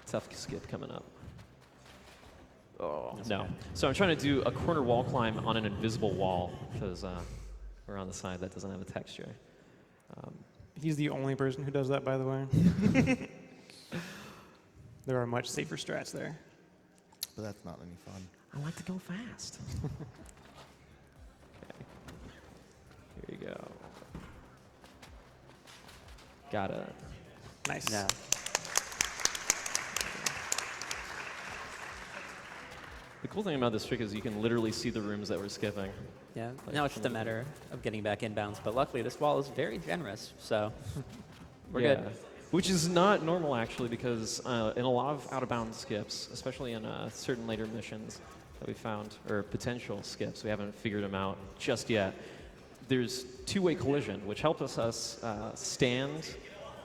Tough skip coming up. Oh, no. So I'm trying to do a corner wall climb on an invisible wall because we're on the side that doesn't have a texture. He's the only person who does that, by the way. There are much safer strats there. But that's not any fun. I like to go fast. Okay. Here you go. Got it. Nice. Yeah. The cool thing about this trick is you can literally see the rooms that we're skipping. Yeah. Now it's just a matter of getting back inbounds. But luckily, this wall is very generous. So we're good. Which is not normal, actually, because in a lot of out-of-bounds skips, especially in certain later missions that we found, or potential skips, we haven't figured them out just yet, there's two-way collision, which helps us stand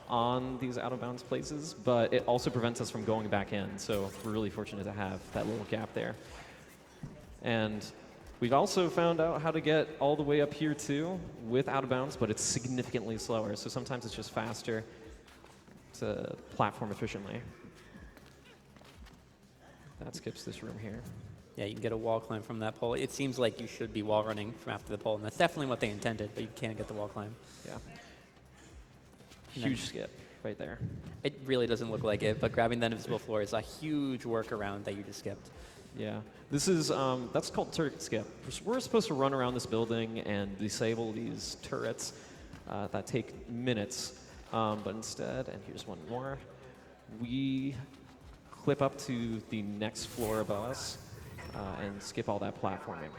on these out-of-bounds places, but it also prevents us from going back in. So we're really fortunate to have that little gap there. And we've also found out how to get all the way up here, too, with out-of-bounds, but it's significantly slower. So sometimes it's just faster to platform efficiently. That skips this room here. Yeah, you can get a wall climb from that pole. It seems like you should be wall running from after the pole, and that's definitely what they intended, but you can't get the wall climb. Yeah. And then- Huge skip right there. It really doesn't look like it, but grabbing that invisible floor is a huge workaround that you just skipped. Yeah. This is, that's called turret skip. We're supposed to run around this building and disable these turrets that take minutes. But instead, and here's one more, we clip up to the next floor above us and skip all that platforming.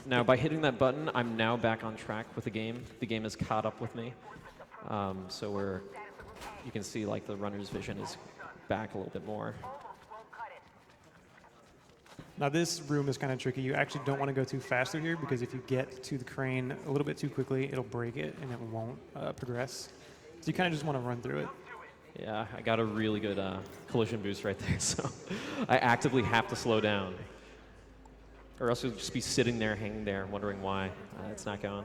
Now, by hitting that button, I'm now back on track with the game. The game has caught up with me. So you can see like the runner's vision is back a little bit more. Now this room is kind of tricky. You actually don't want to go too fast through here because if you get to the crane a little bit too quickly, it'll break it and it won't progress. So you kind of just want to run through it. Yeah, I got a really good collision boost right there, so I actively have to slow down. Or else you'll just be sitting there, hanging there, wondering why it's not going.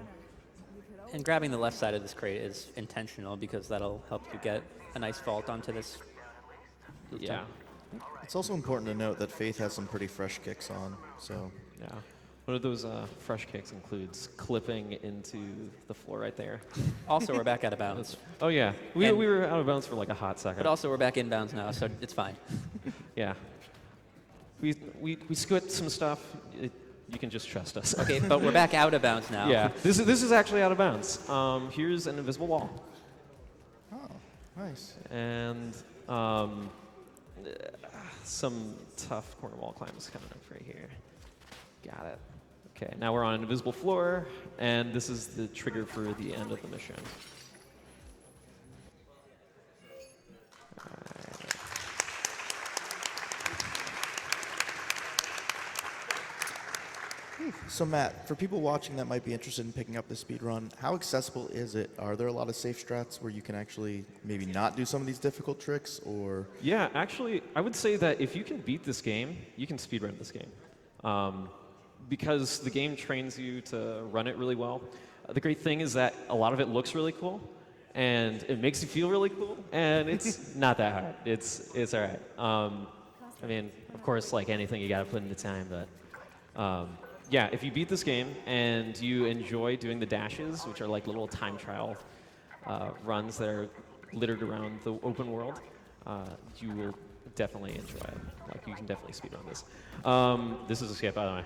And grabbing the left side of this crate is intentional because that'll help you get a nice vault onto this rooftop. Yeah. It's also important to note that Faith has some pretty fresh kicks on, so Yeah. One of those fresh kicks includes clipping into the floor right there. Also, we're back out of bounds. Oh yeah, we And- were out of bounds for like a hot second. But also, we're back in bounds now, so it's fine. Yeah. We squid some stuff. You can just trust us. Okay, but we're back out of bounds now. Yeah. This is actually out of bounds. Here's an invisible wall. oh, nice. And some tough corner wall climbs coming up right here. Got it. Okay, now we're on an invisible floor, and this is the trigger for the end of the mission. So Matt, for people watching that might be interested in picking up the speed run, how accessible is it? Are there a lot of safe strats where you can actually maybe not do some of these difficult tricks, or? Yeah, actually, I would say that if you can beat this game, you can speedrun this game. Because the game trains you to run it really well. The great thing is that a lot of it looks really cool, and it makes you feel really cool, and it's not that hard. It's all right. I mean, of course, like anything, you got to put in the time, but yeah, if you beat this game and you enjoy doing the dashes, which are like little time trial runs that are littered around the open world, you will definitely enjoy it. Like, you can definitely speedrun this. This is a skip, by the way.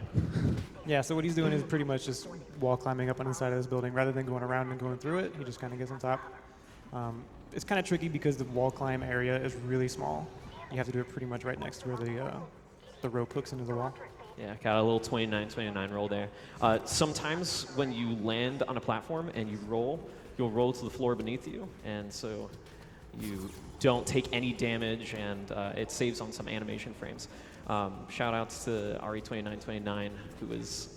Yeah, so what he's doing is pretty much just wall climbing up on the side of this building. Rather than going around and going through it, he just kind of gets on top. It's kind of tricky because the wall climb area is really small. You have to do it pretty much right next to where the rope hooks into the wall. Yeah, got a little 29 roll there. Sometimes when you land on a platform and you roll, you'll roll to the floor beneath you, and so you don't take any damage, and it saves on some animation frames. Shout outs to RE2929, who is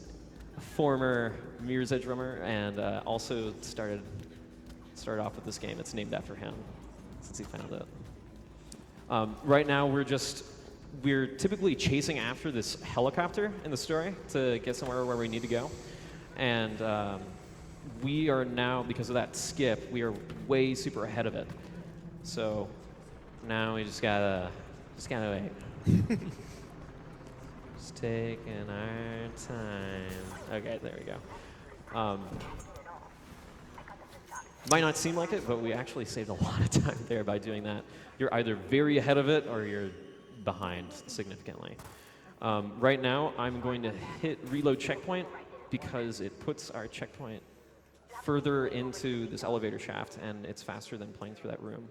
a former Mirror's Edge drummer, and also started off with this game. It's named after him, since he found it. Right now, we're typically chasing after this helicopter in the story to get somewhere where we need to go. And we are now, because of that skip, we are way super ahead of it. So now we just gotta wait. Just taking our time. Okay, there we go. Might not seem like it, but we actually saved a lot of time there by doing that. You're either very ahead of it or you're behind significantly. Right now, I'm going to hit reload checkpoint because it puts our checkpoint further into this elevator shaft, and it's faster than playing through that room.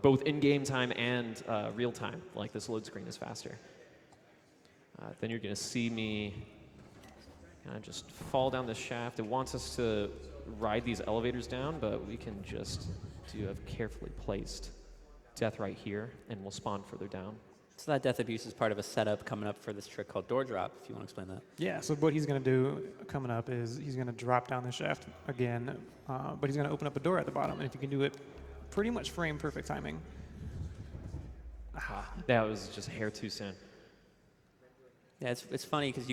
Both in-game time and real time, like this load screen is faster. Then you're going to see me kind of just fall down the shaft. It wants us to ride these elevators down, but we can just do a carefully placed death right here, and we'll spawn further down. So that death abuse is part of a setup coming up for this trick called door drop, if you want to explain that. Yeah, so what he's going to do coming up is he's going to drop down the shaft again, but he's going to open up a door at the bottom, and if you can do it pretty much frame perfect timing. That was just a hair too soon. Yeah, it's funny because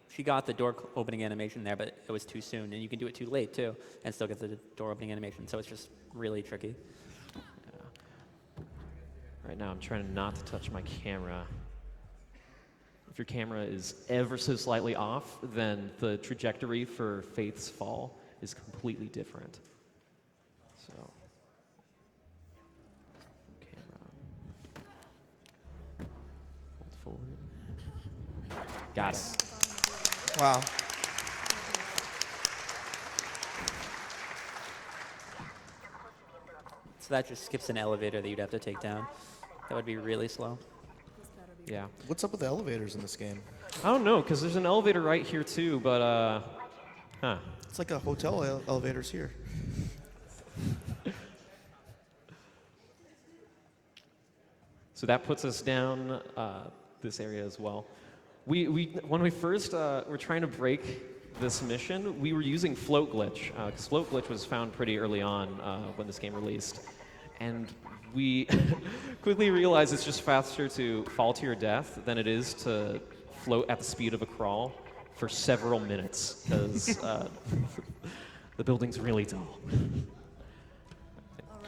she got the door opening animation there, but it was too soon, and you can do it too late too, and still get the door opening animation. So it's just really tricky. Right now, I'm trying not to touch my camera. If your camera is ever so slightly off, then the trajectory for Faith's fall is completely different. So, camera. Hold forward. Got it. Wow. So that just skips an elevator that you'd have to take down. That would be really slow. Yeah. What's up with the elevators in this game? I don't know, because there's an elevator right here too, but, It's like a hotel elevators here. So that puts us down this area as well. When we first were trying to break this mission, we were using float glitch, because float glitch was found pretty early on when this game released. And we quickly realized it's just faster to fall to your death than it is to float at the speed of a crawl for several minutes, because the building's really tall.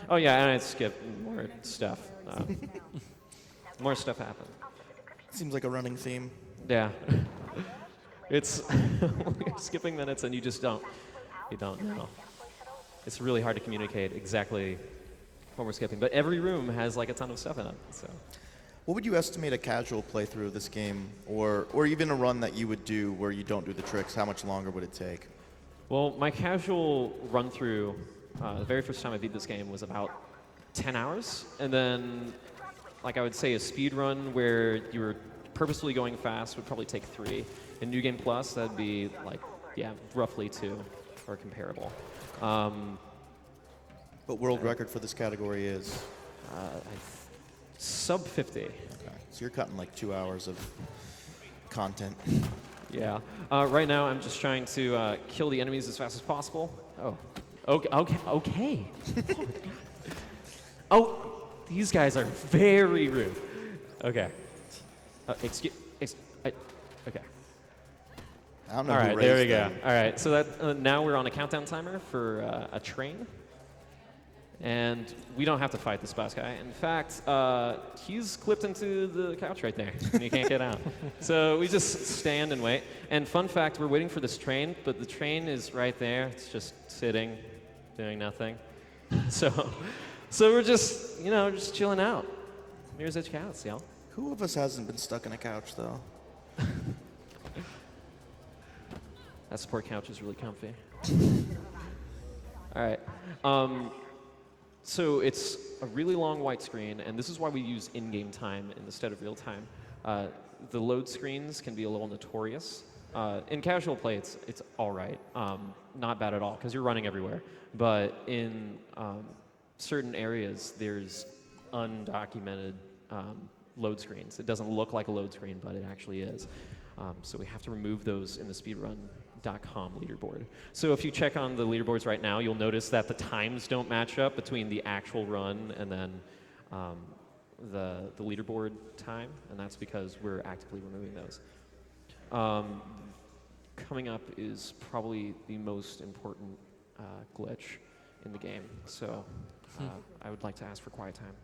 Oh yeah, and I skipped more stuff. more stuff happens. Seems like a running theme. Yeah. It's we're skipping minutes and you don't know. It's really hard to communicate exactly what we're skipping, but every room has like a ton of stuff in it. So What would you estimate a casual playthrough of this game, or even a run that you would do where you don't do the tricks? How much longer would it take? well, my casual run through, the very first time I beat this game was about 10 hours, and then like I would say a speed run where you were purposefully going fast would probably take 3. In New Game Plus, that'd be like, yeah, roughly 2 or comparable. But world record for this category is? Sub 50. Okay. So you're cutting like 2 hours of content. Yeah. Right now, I'm just trying to kill the enemies as fast as possible. Oh. Okay. Oh, these guys are very rude. Okay. Okay. I don't know All who right, there we raised go. them. All right, so that now we're on a countdown timer for a train. And we don't have to fight this boss guy. In fact, he's clipped into the couch right there, and he can't get out. So we just stand and wait. And fun fact, we're waiting for this train, but the train is right there. It's just sitting, doing nothing. So we're just, just chilling out. Mirror's Edge Cats, y'all. Who of us hasn't been stuck in a couch, though? That support couch is really comfy. All right. So it's a really long white screen, and this is why we use in-game time instead of real time. The load screens can be a little notorious. In casual play, it's all right. Not bad at all, because you're running everywhere. But in certain areas, there's undocumented load screens. It doesn't look like a load screen, but it actually is. So we have to remove those in the speedrun.com leaderboard. So if you check on the leaderboards right now, you'll notice that the times don't match up between the actual run and then the leaderboard time, and that's because we're actively removing those. Coming up is probably the most important glitch in the game, so I would like to ask for quiet time.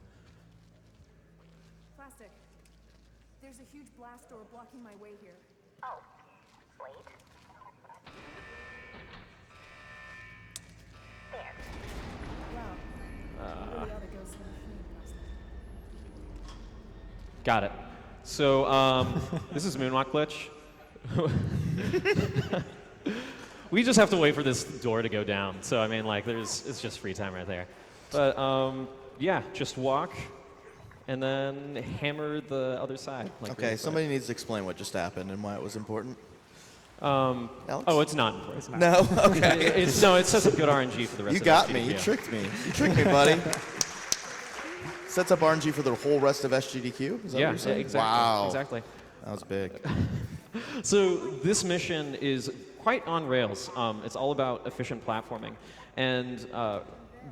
Plastic. There's a huge blast door blocking my way here. Oh, wait. There. Wow. I really ought to go see the flame plastic. Got it. So this is Moonwalk glitch. We just have to wait for this door to go down. So I mean, like, it's just free time right there. But yeah, just walk and then hammer the other side. Like Okay, somebody needs to explain what just happened and why it was important. Alex? Oh, it's not important. No? Okay. It sets up good RNG for the rest You of got me. SGDQ. You tricked me. You tricked me, buddy. Sets up RNG for the whole rest of SGDQ? Is that what you're saying? exactly. Wow. Exactly. That was big. So this mission is quite on rails. It's all about efficient platforming. And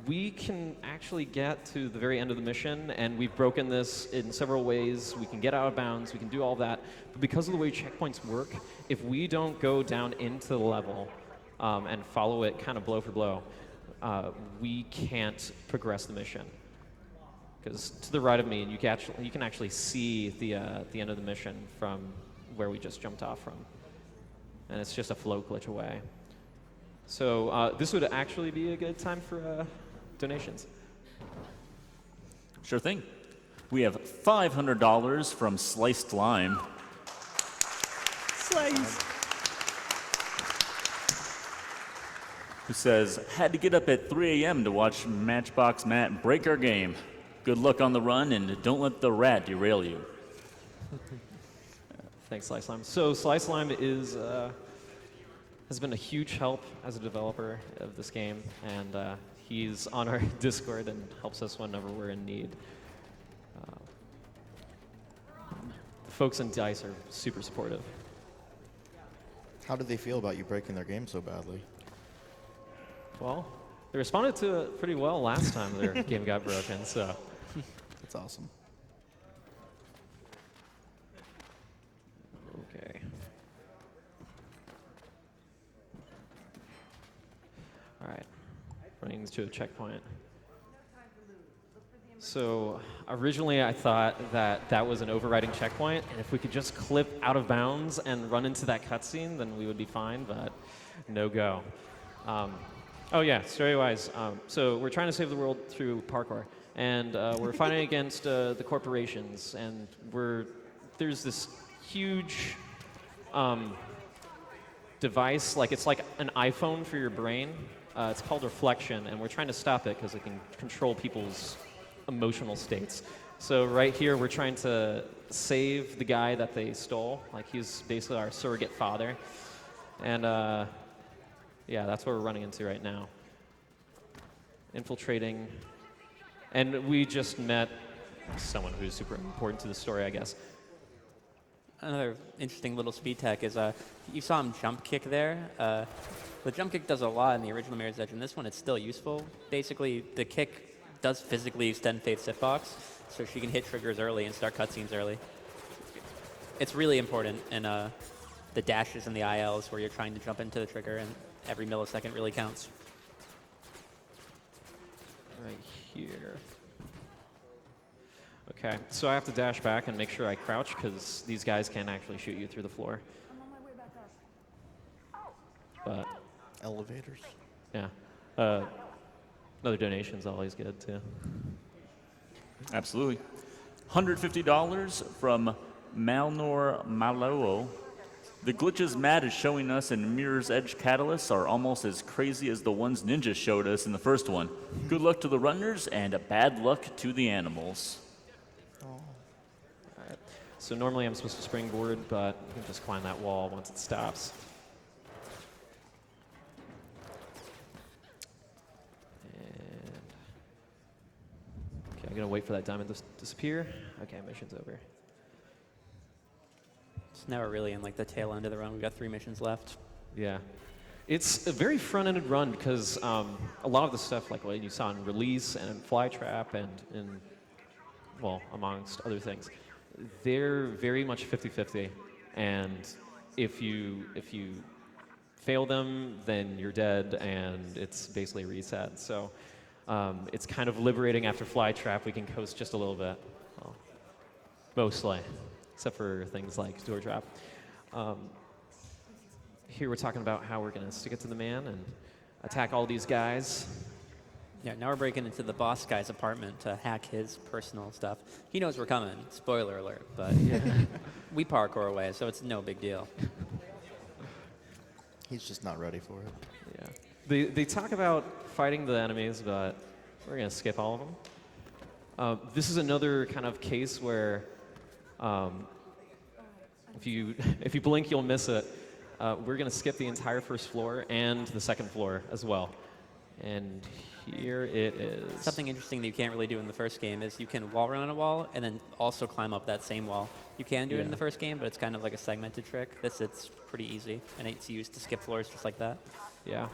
we can actually get to the very end of the mission, and we've broken this in several ways. We can get out of bounds, we can do all that. But because of the way checkpoints work, if we don't go down into the level and follow it kind of blow for blow, we can't progress the mission. Because to the right of me, you can actually see the end of the mission from where we just jumped off from. And it's just a flow glitch away. So this would actually be a good time for donations. Sure thing. We have $500 from Sliced Lime. Slice. Who says, had to get up at 3 a.m. to watch matchboxmatt break our game. Good luck on the run, and don't let the rat derail you. Thanks, Slice Lime. So Slice Lime has been a huge help as a developer of this game, and he's on our Discord and helps us whenever we're in need. The folks in DICE are super supportive. How did they feel about you breaking their game so badly? Well, they responded to it pretty well last time their game got broken, so. That's awesome. Okay. All right. Running to a checkpoint. So originally I thought that that was an overriding checkpoint, and if we could just clip out of bounds and run into that cutscene, then we would be fine, but no go. Oh yeah, story-wise, so we're trying to save the world through parkour, and we're fighting against the corporations, and there's this huge device, it's like an iPhone for your brain. It's called Reflection, and we're trying to stop it because it can control people's emotional states. So right here, we're trying to save the guy that they stole. He's basically our surrogate father. And yeah, that's what we're running into right now. Infiltrating. And we just met someone who's super important to the story, I guess. Another interesting little speed tech is you saw him jump kick there. The jump kick does a lot in the original Mirror's Edge, and this one it's still useful. Basically, the kick does physically extend Faith's hitbox, so she can hit triggers early and start cutscenes early. It's really important in the dashes and the ILs where you're trying to jump into the trigger, and every millisecond really counts. Right here. Okay, so I have to dash back and make sure I crouch because these guys can't actually shoot you through the floor. I'm on my way back up. But Elevators. yeah, another donation's always good too. Absolutely. $150 from Malnor Maloo. The glitches Matt is showing us in Mirror's Edge catalysts are almost as crazy as the ones Ninja showed us in the first one. Good luck to the runners and bad luck to the animals. Alright. So normally I'm supposed to springboard, but you can just climb that wall once it stops. And okay, I'm gonna wait for that diamond to disappear. Okay, mission's over. So now we're really in the tail end of the run. We've got 3 missions left. Yeah. It's a very front-ended run because a lot of the stuff like what you saw in Release and in Flytrap and in, well, amongst other things, they're very much 50-50. And if you fail them, then you're dead and it's basically a reset. So it's kind of liberating after Flytrap. We can coast just a little bit. Well, mostly. Except for things like Door Drop. Here we're talking about how we're going to stick it to the man and attack all these guys. Yeah, now we're breaking into the boss guy's apartment to hack his personal stuff. He knows we're coming, spoiler alert, but we parkour away, so it's no big deal. He's just not ready for it. Yeah. They talk about fighting the enemies, but we're going to skip all of them. This is another kind of case where if you blink, you'll miss it. We're going to skip the entire first floor and the second floor as well. And here it is. Something interesting that you can't really do in the first game is you can wall run on a wall and then also climb up that same wall. You can do it in the first game, but it's kind of like a segmented trick. It's pretty easy, and it's used to skip floors just like that. Yeah.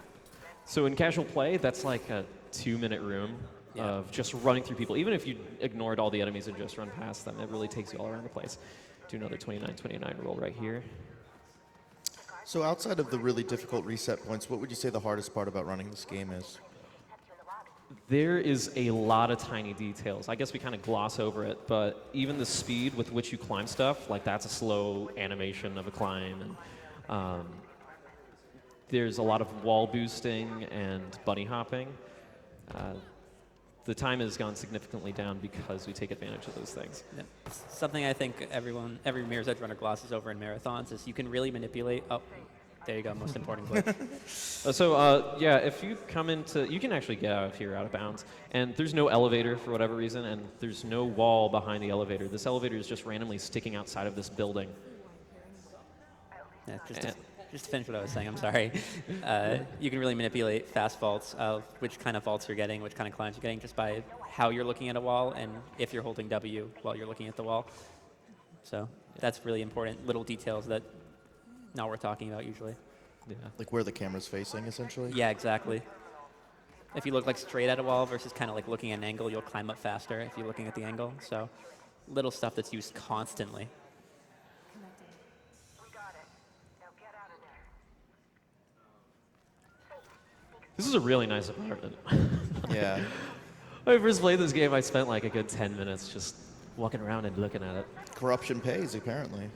So in casual play, that's like a 2-minute room of just running through people. Even if you ignored all the enemies and just run past them, it really takes you all around the place. Do another 29-29 roll right here. So outside of the really difficult reset points, what would you say the hardest part about running this game is? There is a lot of tiny details. I guess we kind of gloss over it, but even the speed with which you climb stuff, that's a slow animation of a climb. And there's a lot of wall boosting and bunny hopping. The time has gone significantly down because we take advantage of those things. Yeah. Something I think every Mirror's Edge runner glosses over in marathons is you can really manipulate. Oh, there you go, most important glitch. Yeah, if you come into, you can actually get out of here out of bounds. And there's no elevator for whatever reason, and there's no wall behind the elevator. This elevator is just randomly sticking outside of this building. Yeah, just to finish what I was saying, I'm sorry. You can really manipulate fast vaults of which kind of vaults you're getting, which kind of climbs you're getting, just by how you're looking at a wall and if you're holding W while you're looking at the wall. So that's really important little details that not worth talking about usually. Yeah. Like where the camera's facing, essentially? Yeah, exactly. If you look straight at a wall versus kind of looking at an angle, you'll climb up faster if you're looking at the angle. So little stuff that's used constantly. This is a really nice apartment. Yeah. When I first played this game, I spent like a good 10 minutes just walking around and looking at it. Corruption pays, apparently.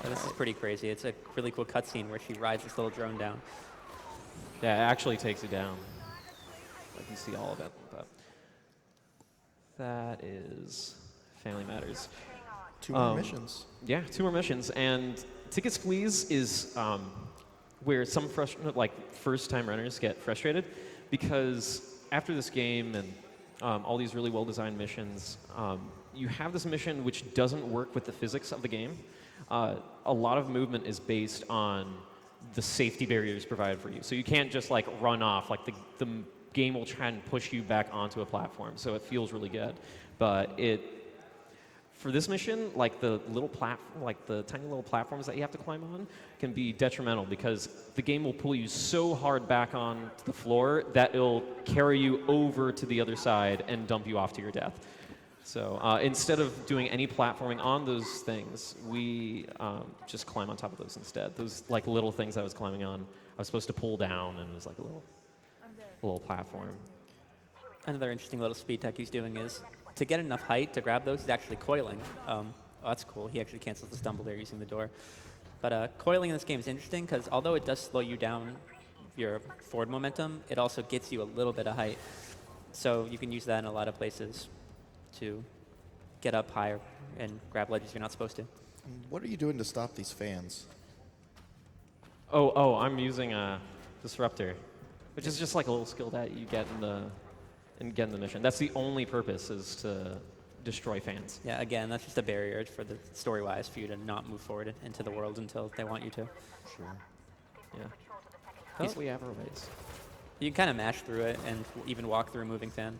This is pretty crazy. It's a really cool cutscene where she rides this little drone down. Yeah, it actually takes you down. Like you see all of it. But that is Family Matters. 2 more missions. Yeah, 2 more missions. And Ticket Squeeze is where some first-time runners get frustrated because after this game and all these really well-designed missions, you have this mission which doesn't work with the physics of the game. A lot of movement is based on the safety barriers provided for you. So you can't just like run off. Like the game will try and push you back onto a platform. So it feels really good. But for this mission, like the tiny little platforms that you have to climb on can be detrimental because the game will pull you so hard back on the floor that it'll carry you over to the other side and dump you off to your death. So instead of doing any platforming on those things, we just climb on top of those instead. Those like little things I was climbing on, I was supposed to pull down, and it was like a little platform. Another interesting little speed tech he's doing is to get enough height to grab those, he's actually coiling. Oh, that's cool. He actually cancels the stumble there using the door. But coiling in this game is interesting because although it does slow you down your forward momentum, it also gets you a little bit of height. So you can use that in a lot of places to get up higher and grab ledges you're not supposed to. What are you doing to stop these fans? Oh, I'm using a disruptor, which is just like a little skill that you get in the mission. That's the only purpose, is to destroy fans. Yeah, again, that's just a barrier for the story-wise for you to not move forward into the world until they want you to. Sure. Yeah. But we have our ways. You can kind of mash through it and even walk through a moving fan,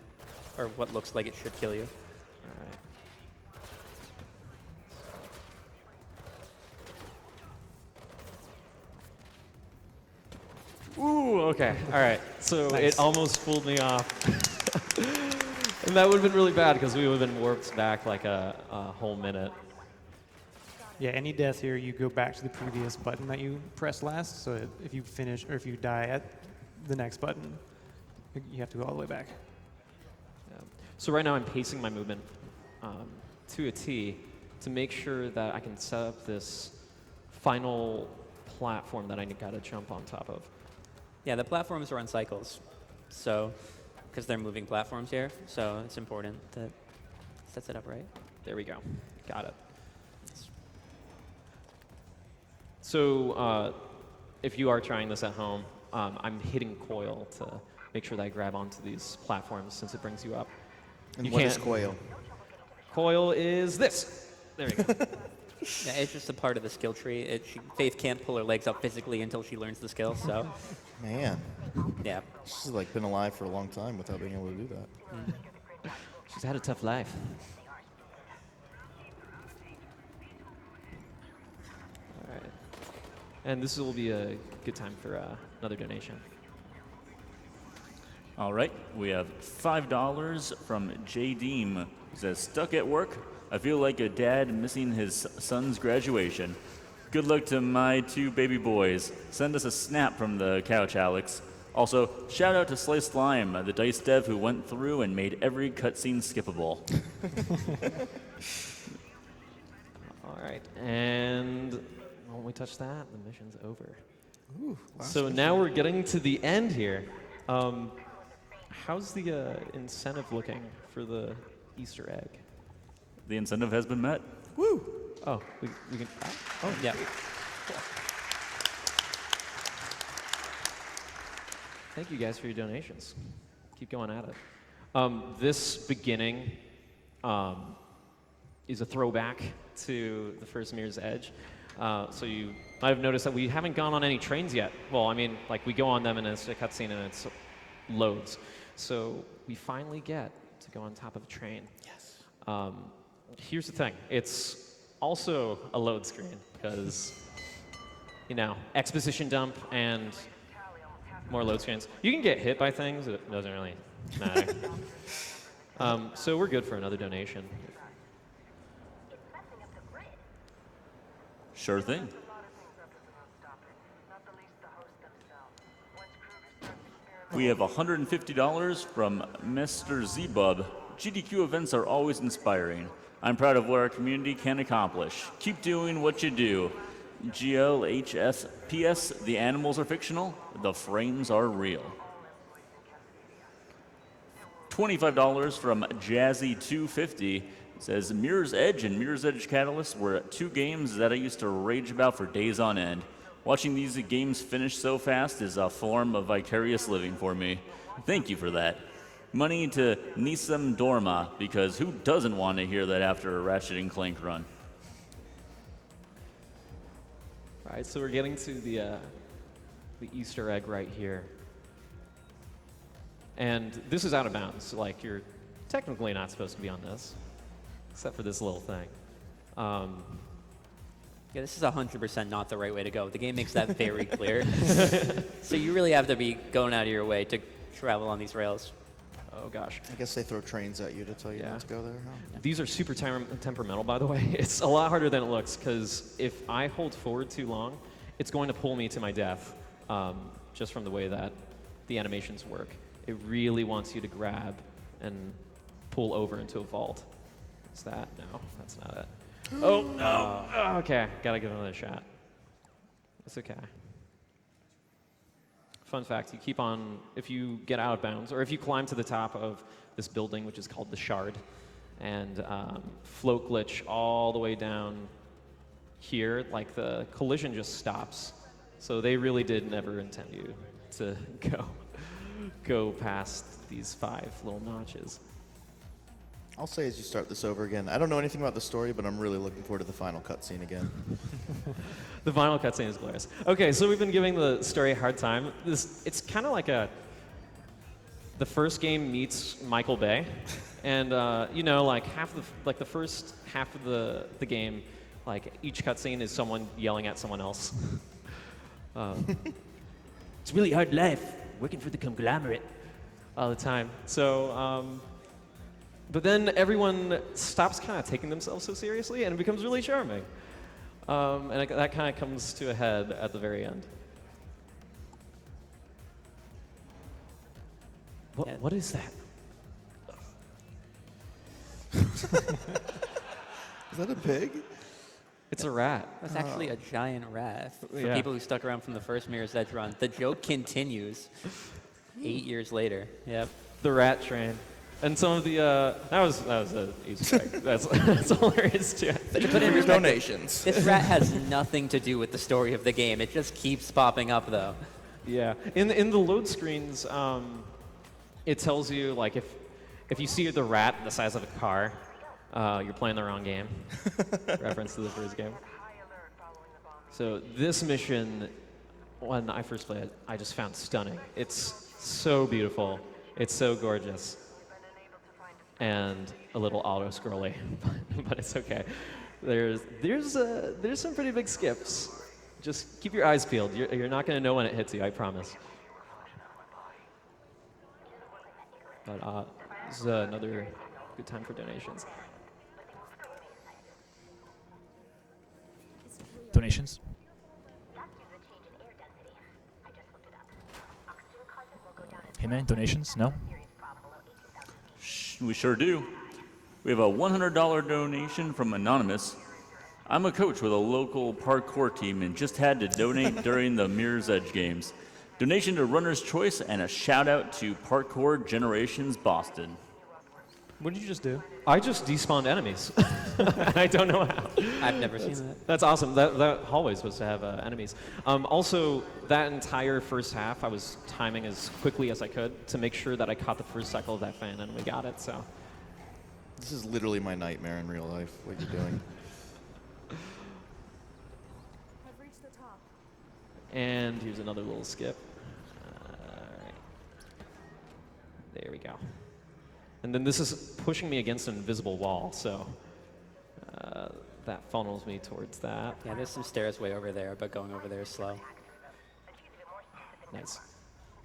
or what looks like it should kill you. All right. Ooh, okay. All right. So Nice. it almost fooled me off. And that would have been really bad because we would have been warped back like a whole minute. Yeah, any death here, you go back to the previous button that you pressed last. So if you finish, or if you die at the next button, you have to go all the way back. Yeah. So right now I'm pacing my movement to a T to make sure that I can set up this final platform that I got to jump on top of. Yeah, the platforms are on cycles, so because they're moving platforms here, so it's important that sets it up right. There we go. Got it. So if you are trying this at home, I'm hitting coil to make sure that I grab onto these platforms since it brings you up. And what is coil? Coil is this. There we go. Yeah, it's just a part of the skill tree. Faith can't pull her legs up physically until she learns the skill, so. Man, Yeah. she's like been alive for a long time without being able to do that. She's had a tough life. All right. And this will be a good time for another donation. All right, we have $5 from J. Deem, who says, stuck at work? I feel like a dad missing his son's graduation. Good luck to my 2 baby boys. Send us a snap from the couch, Alex. Also, shout out to Slice Slime, the DICE dev who went through and made every cutscene skippable. All right, and when we touch that, the mission's over. Ooh, So now we're getting to the end here. How's the incentive looking for the Easter egg? The incentive has been met. Woo! Oh, we can. Oh, yeah. Thank you guys for your donations. Keep going at it. This beginning is a throwback to the first Mirror's Edge. So you might have noticed that we haven't gone on any trains yet. Well, I mean, like we go on them and it's a cutscene and it's loads. So we finally get to go on top of a train. Yes. Here's the thing. It's also a load screen because, you know, exposition dump and more load screens. You can get hit by things. It doesn't really matter. So we're good for another donation. Sure thing. We have $150 from Mr. Zbub. GDQ events are always inspiring. I'm proud of what our community can accomplish. Keep doing what you do. GLHS. The animals are fictional. The frames are real. $25 from Jazzy250 says Mirror's Edge and Mirror's Edge Catalyst were two games that I used to rage about for days on end. Watching these games finish so fast is a form of vicarious living for me. Thank you for that. Money to Nisam Dorma, because who doesn't want to hear that after a Ratchet and Clank run? All right, so we're getting to the Easter egg right here. And this is out of bounds. Like, you're technically not supposed to be on this, except for this little thing. Yeah, this is 100% not the right way to go. The game makes that very clear. So you really have to be going out of your way to travel on these rails. Oh, gosh. I guess they throw trains at you to tell you not to go there, huh? These are super temperamental, by the way. It's a lot harder than it looks, because if I hold forward too long, it's going to pull me to my death, just from the way that the animations work. It really wants you to grab and pull over into a vault. Is that? No, that's not it. Oh, no. Okay, gotta give it another shot. It's okay. Fun fact, you keep on, if you get out of bounds, or if you climb to the top of this building, which is called the Shard, and float glitch all the way down here, like the collision just stops. So they really did never intend you to go past these 5 little notches. I'll say as you start this over again, I don't know anything about the story, but I'm really looking forward to the final cutscene again. The final cutscene is glorious. Okay, so we've been giving the story a hard time. It's kind of like the first game meets Michael Bay, and you know, like the first half of the game, like each cutscene is someone yelling at someone else. It's really hard life working for the conglomerate all the time. So. But then everyone stops kind of taking themselves so seriously, and it becomes really charming. And that kind of comes to a head at the very end. What is that? Is that a pig? It's a rat. That's actually a giant rat. For Yeah. people who stuck around from the first Mirror's Edge run, the joke continues 8 years later. Yep. The rat train. And some of the that was an Easter egg. That's hilarious too. But to put it in Your perspective, donations. this rat has nothing to do with the story of the game. It just keeps popping up, though. Yeah. In the load screens, it tells you like if you see the rat the size of a car, you're playing the wrong game. Reference to the first game. So this mission, when I first played it, I just found stunning. It's so beautiful. It's so gorgeous. And a little auto-scrolly, but it's okay. There's some pretty big skips. Just keep your eyes peeled. You're not going to know when it hits you, I promise. But this is another good time for donations. Donations? Hey man, donations? No? We sure do. We have a $100 donation from Anonymous. I'm a coach with a local parkour team and just had to donate during the Mirror's Edge games. Donation to Runner's Choice and a shout out to Parkour Generations Boston. What did you just do? I just despawned enemies. I don't know how. I've never seen that. That's awesome. That hallway is supposed to have enemies. Also, that entire first half, I was timing as quickly as I could to make sure that I caught the first cycle of that fan, and we got it. So This is literally my nightmare in real life, what you're doing. I've reached the top. And here's another little skip. All right. There we go. And then this is pushing me against an invisible wall, so that funnels me towards that. Yeah, there's some stairs way over there, but going over there is slow. Nice.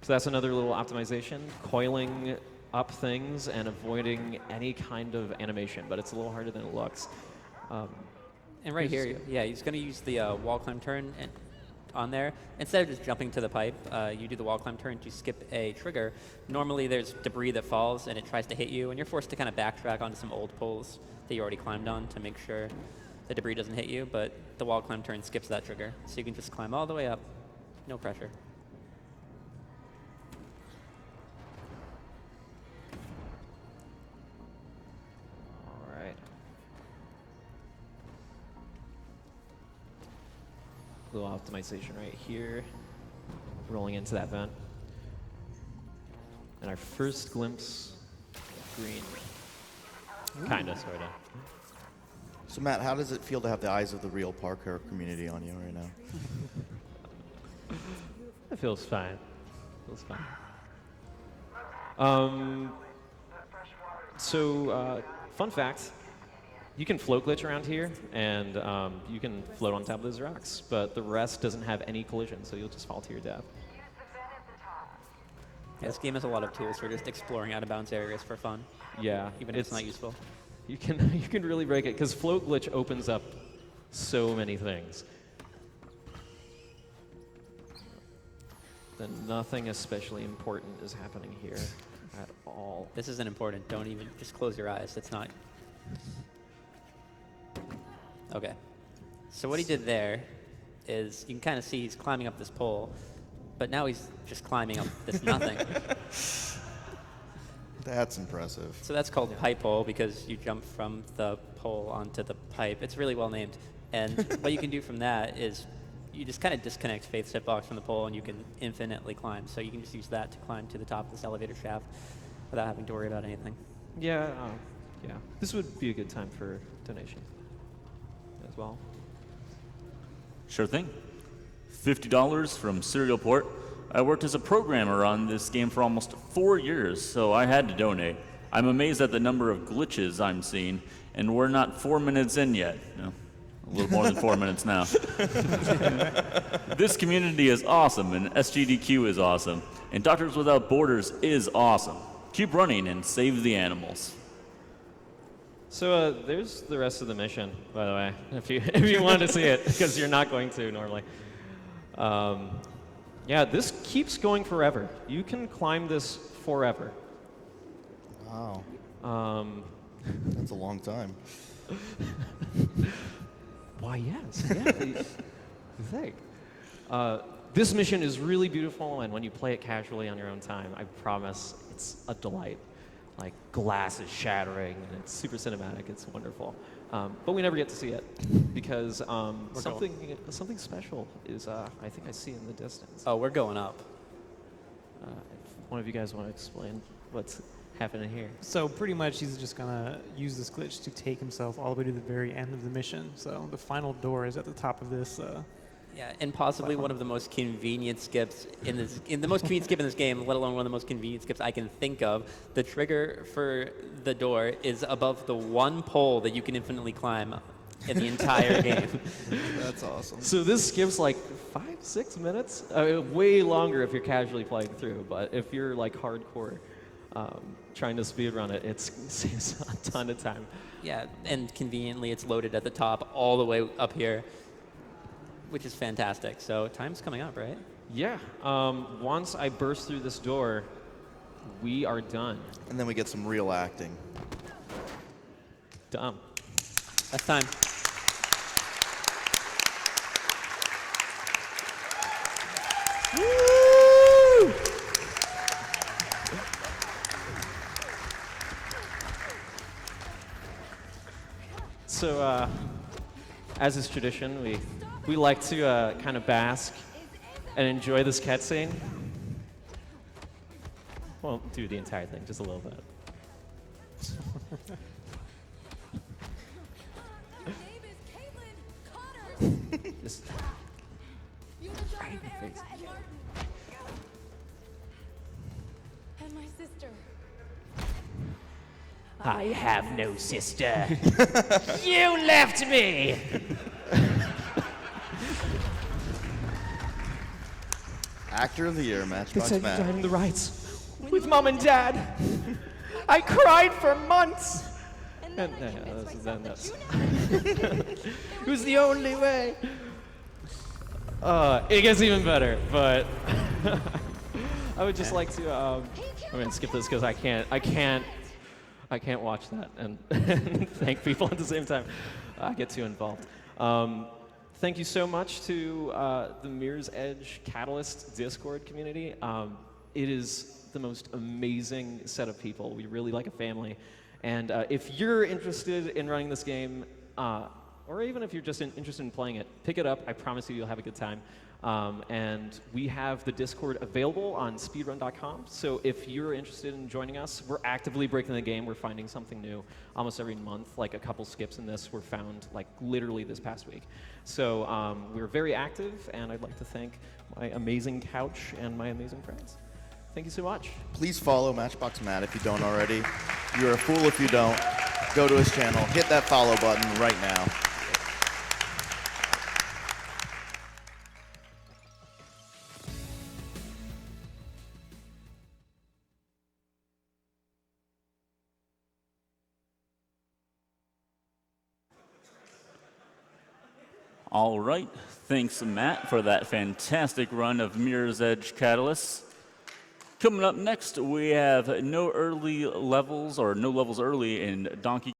So that's another little optimization, coiling up things and avoiding any kind of animation, but it's a little harder than it looks. And right here, yeah, he's going to use the wall climb turn and on there. Instead of just jumping to the pipe, you do the wall climb turn to skip a trigger. Normally there's debris that falls and it tries to hit you, and you're forced to kind of backtrack onto some old poles that you already climbed on to make sure the debris doesn't hit you, but the wall climb turn skips that trigger. So you can just climb all the way up, no pressure. All right. Little optimization right here. Rolling into that vent. And our first glimpse of green. Kinda, sorta. So Matt, how does it feel to have the eyes of the real parkour community on you right now? It feels fine. Feels fine. Fun fact, you can float glitch around here, and you can float on top of those rocks, but the rest doesn't have any collision, so you'll just fall to your death. Yeah, this game has a lot of tools for just exploring out-of-bounds areas for fun. Yeah. Even if it's not useful. You can really break it, because float glitch opens up so many things. Then nothing especially important is happening here at all. This isn't important. Don't even, just close your eyes. It's not. Okay. So what he did there is, you can kind of see he's climbing up this pole, but now he's just climbing up this nothing. That's impressive. So that's called pipe pole, because you jump from the pole onto the pipe. It's really well named. And what you can do from that is you just kind of disconnect Faith's hitbox from the pole, and you can infinitely climb. So you can just use that to climb to the top of this elevator shaft without having to worry about anything. Yeah, yeah. This would be a good time for donation as well. Sure thing. $50 from Serial Port. I worked as a programmer on this game for almost 4 years, so I had to donate. I'm amazed at the number of glitches I'm seeing, and we're not 4 minutes in yet. No, a little more than 4 minutes now. This community is awesome, and SGDQ is awesome, and Doctors Without Borders is awesome. Keep running and save the animals. So there's the rest of the mission, by the way, if you want to see it, because you're not going to normally. Yeah, this keeps going forever. You can climb this forever. Wow. That's a long time. Why, yes. Yeah, you think. This mission is really beautiful, and when you play it casually on your own time, I promise it's a delight. Like, glass is shattering, and it's super cinematic. It's wonderful. But we never get to see it, because something special is, I think I see in the distance. Oh, we're going up. If one of you guys want to explain what's happening here. So pretty much he's just going to use this glitch to take himself all the way to the very end of the mission. So the final door is at the top of this. Yeah, and possibly one of the most convenient skips in this, the most convenient skip in this game, let alone one of the most convenient skips I can think of. The trigger for the door is above the one pole that you can infinitely climb in the entire game. That's awesome. So this skips like 5-6 minutes, way longer if you're casually playing through. But if you're like hardcore, trying to speedrun it, it saves a ton of time. Yeah, and conveniently it's loaded at the top all the way up here, which is fantastic. So time's coming up, right? Yeah. Once I burst through this door, we are done. And then we get some real acting. Dumb. That's time. Woo! So, as is tradition, we like to kind of bask and enjoy this cutscene. Won't do the entire thing, just a little bit. Your name is Caitlin Cotter. Just You're the daughter right in of the Erica face. and Martin. And my sister. I have no sister. You left me! Actor of the Year, Matchbox Matt. I'm the rights with Mom and Dad. I cried for months. And then I convinced myself that you know. It was the only way. It gets even better, but I would just like to. I'm gonna skip this because I can't watch that and thank people at the same time. I get too involved. Thank you so much to the Mirror's Edge Catalyst Discord community. It is the most amazing set of people. We really like a family. And if you're interested in running this game, or even if you're just interested in playing it, pick it up. I promise you'll have a good time. And we have the Discord available on speedrun.com. So if you're interested in joining us, we're actively breaking the game. We're finding something new almost every month. Like a couple skips in this were found like literally this past week. So we're very active, and I'd like to thank my amazing couch and my amazing friends. Thank you so much. Please follow Matchbox Matt if you don't already. You're a fool if you don't. Go to his channel, hit that follow button right now. All right. Thanks, Matt, for that fantastic run of Mirror's Edge Catalyst. Coming up next, we have no levels early in Donkey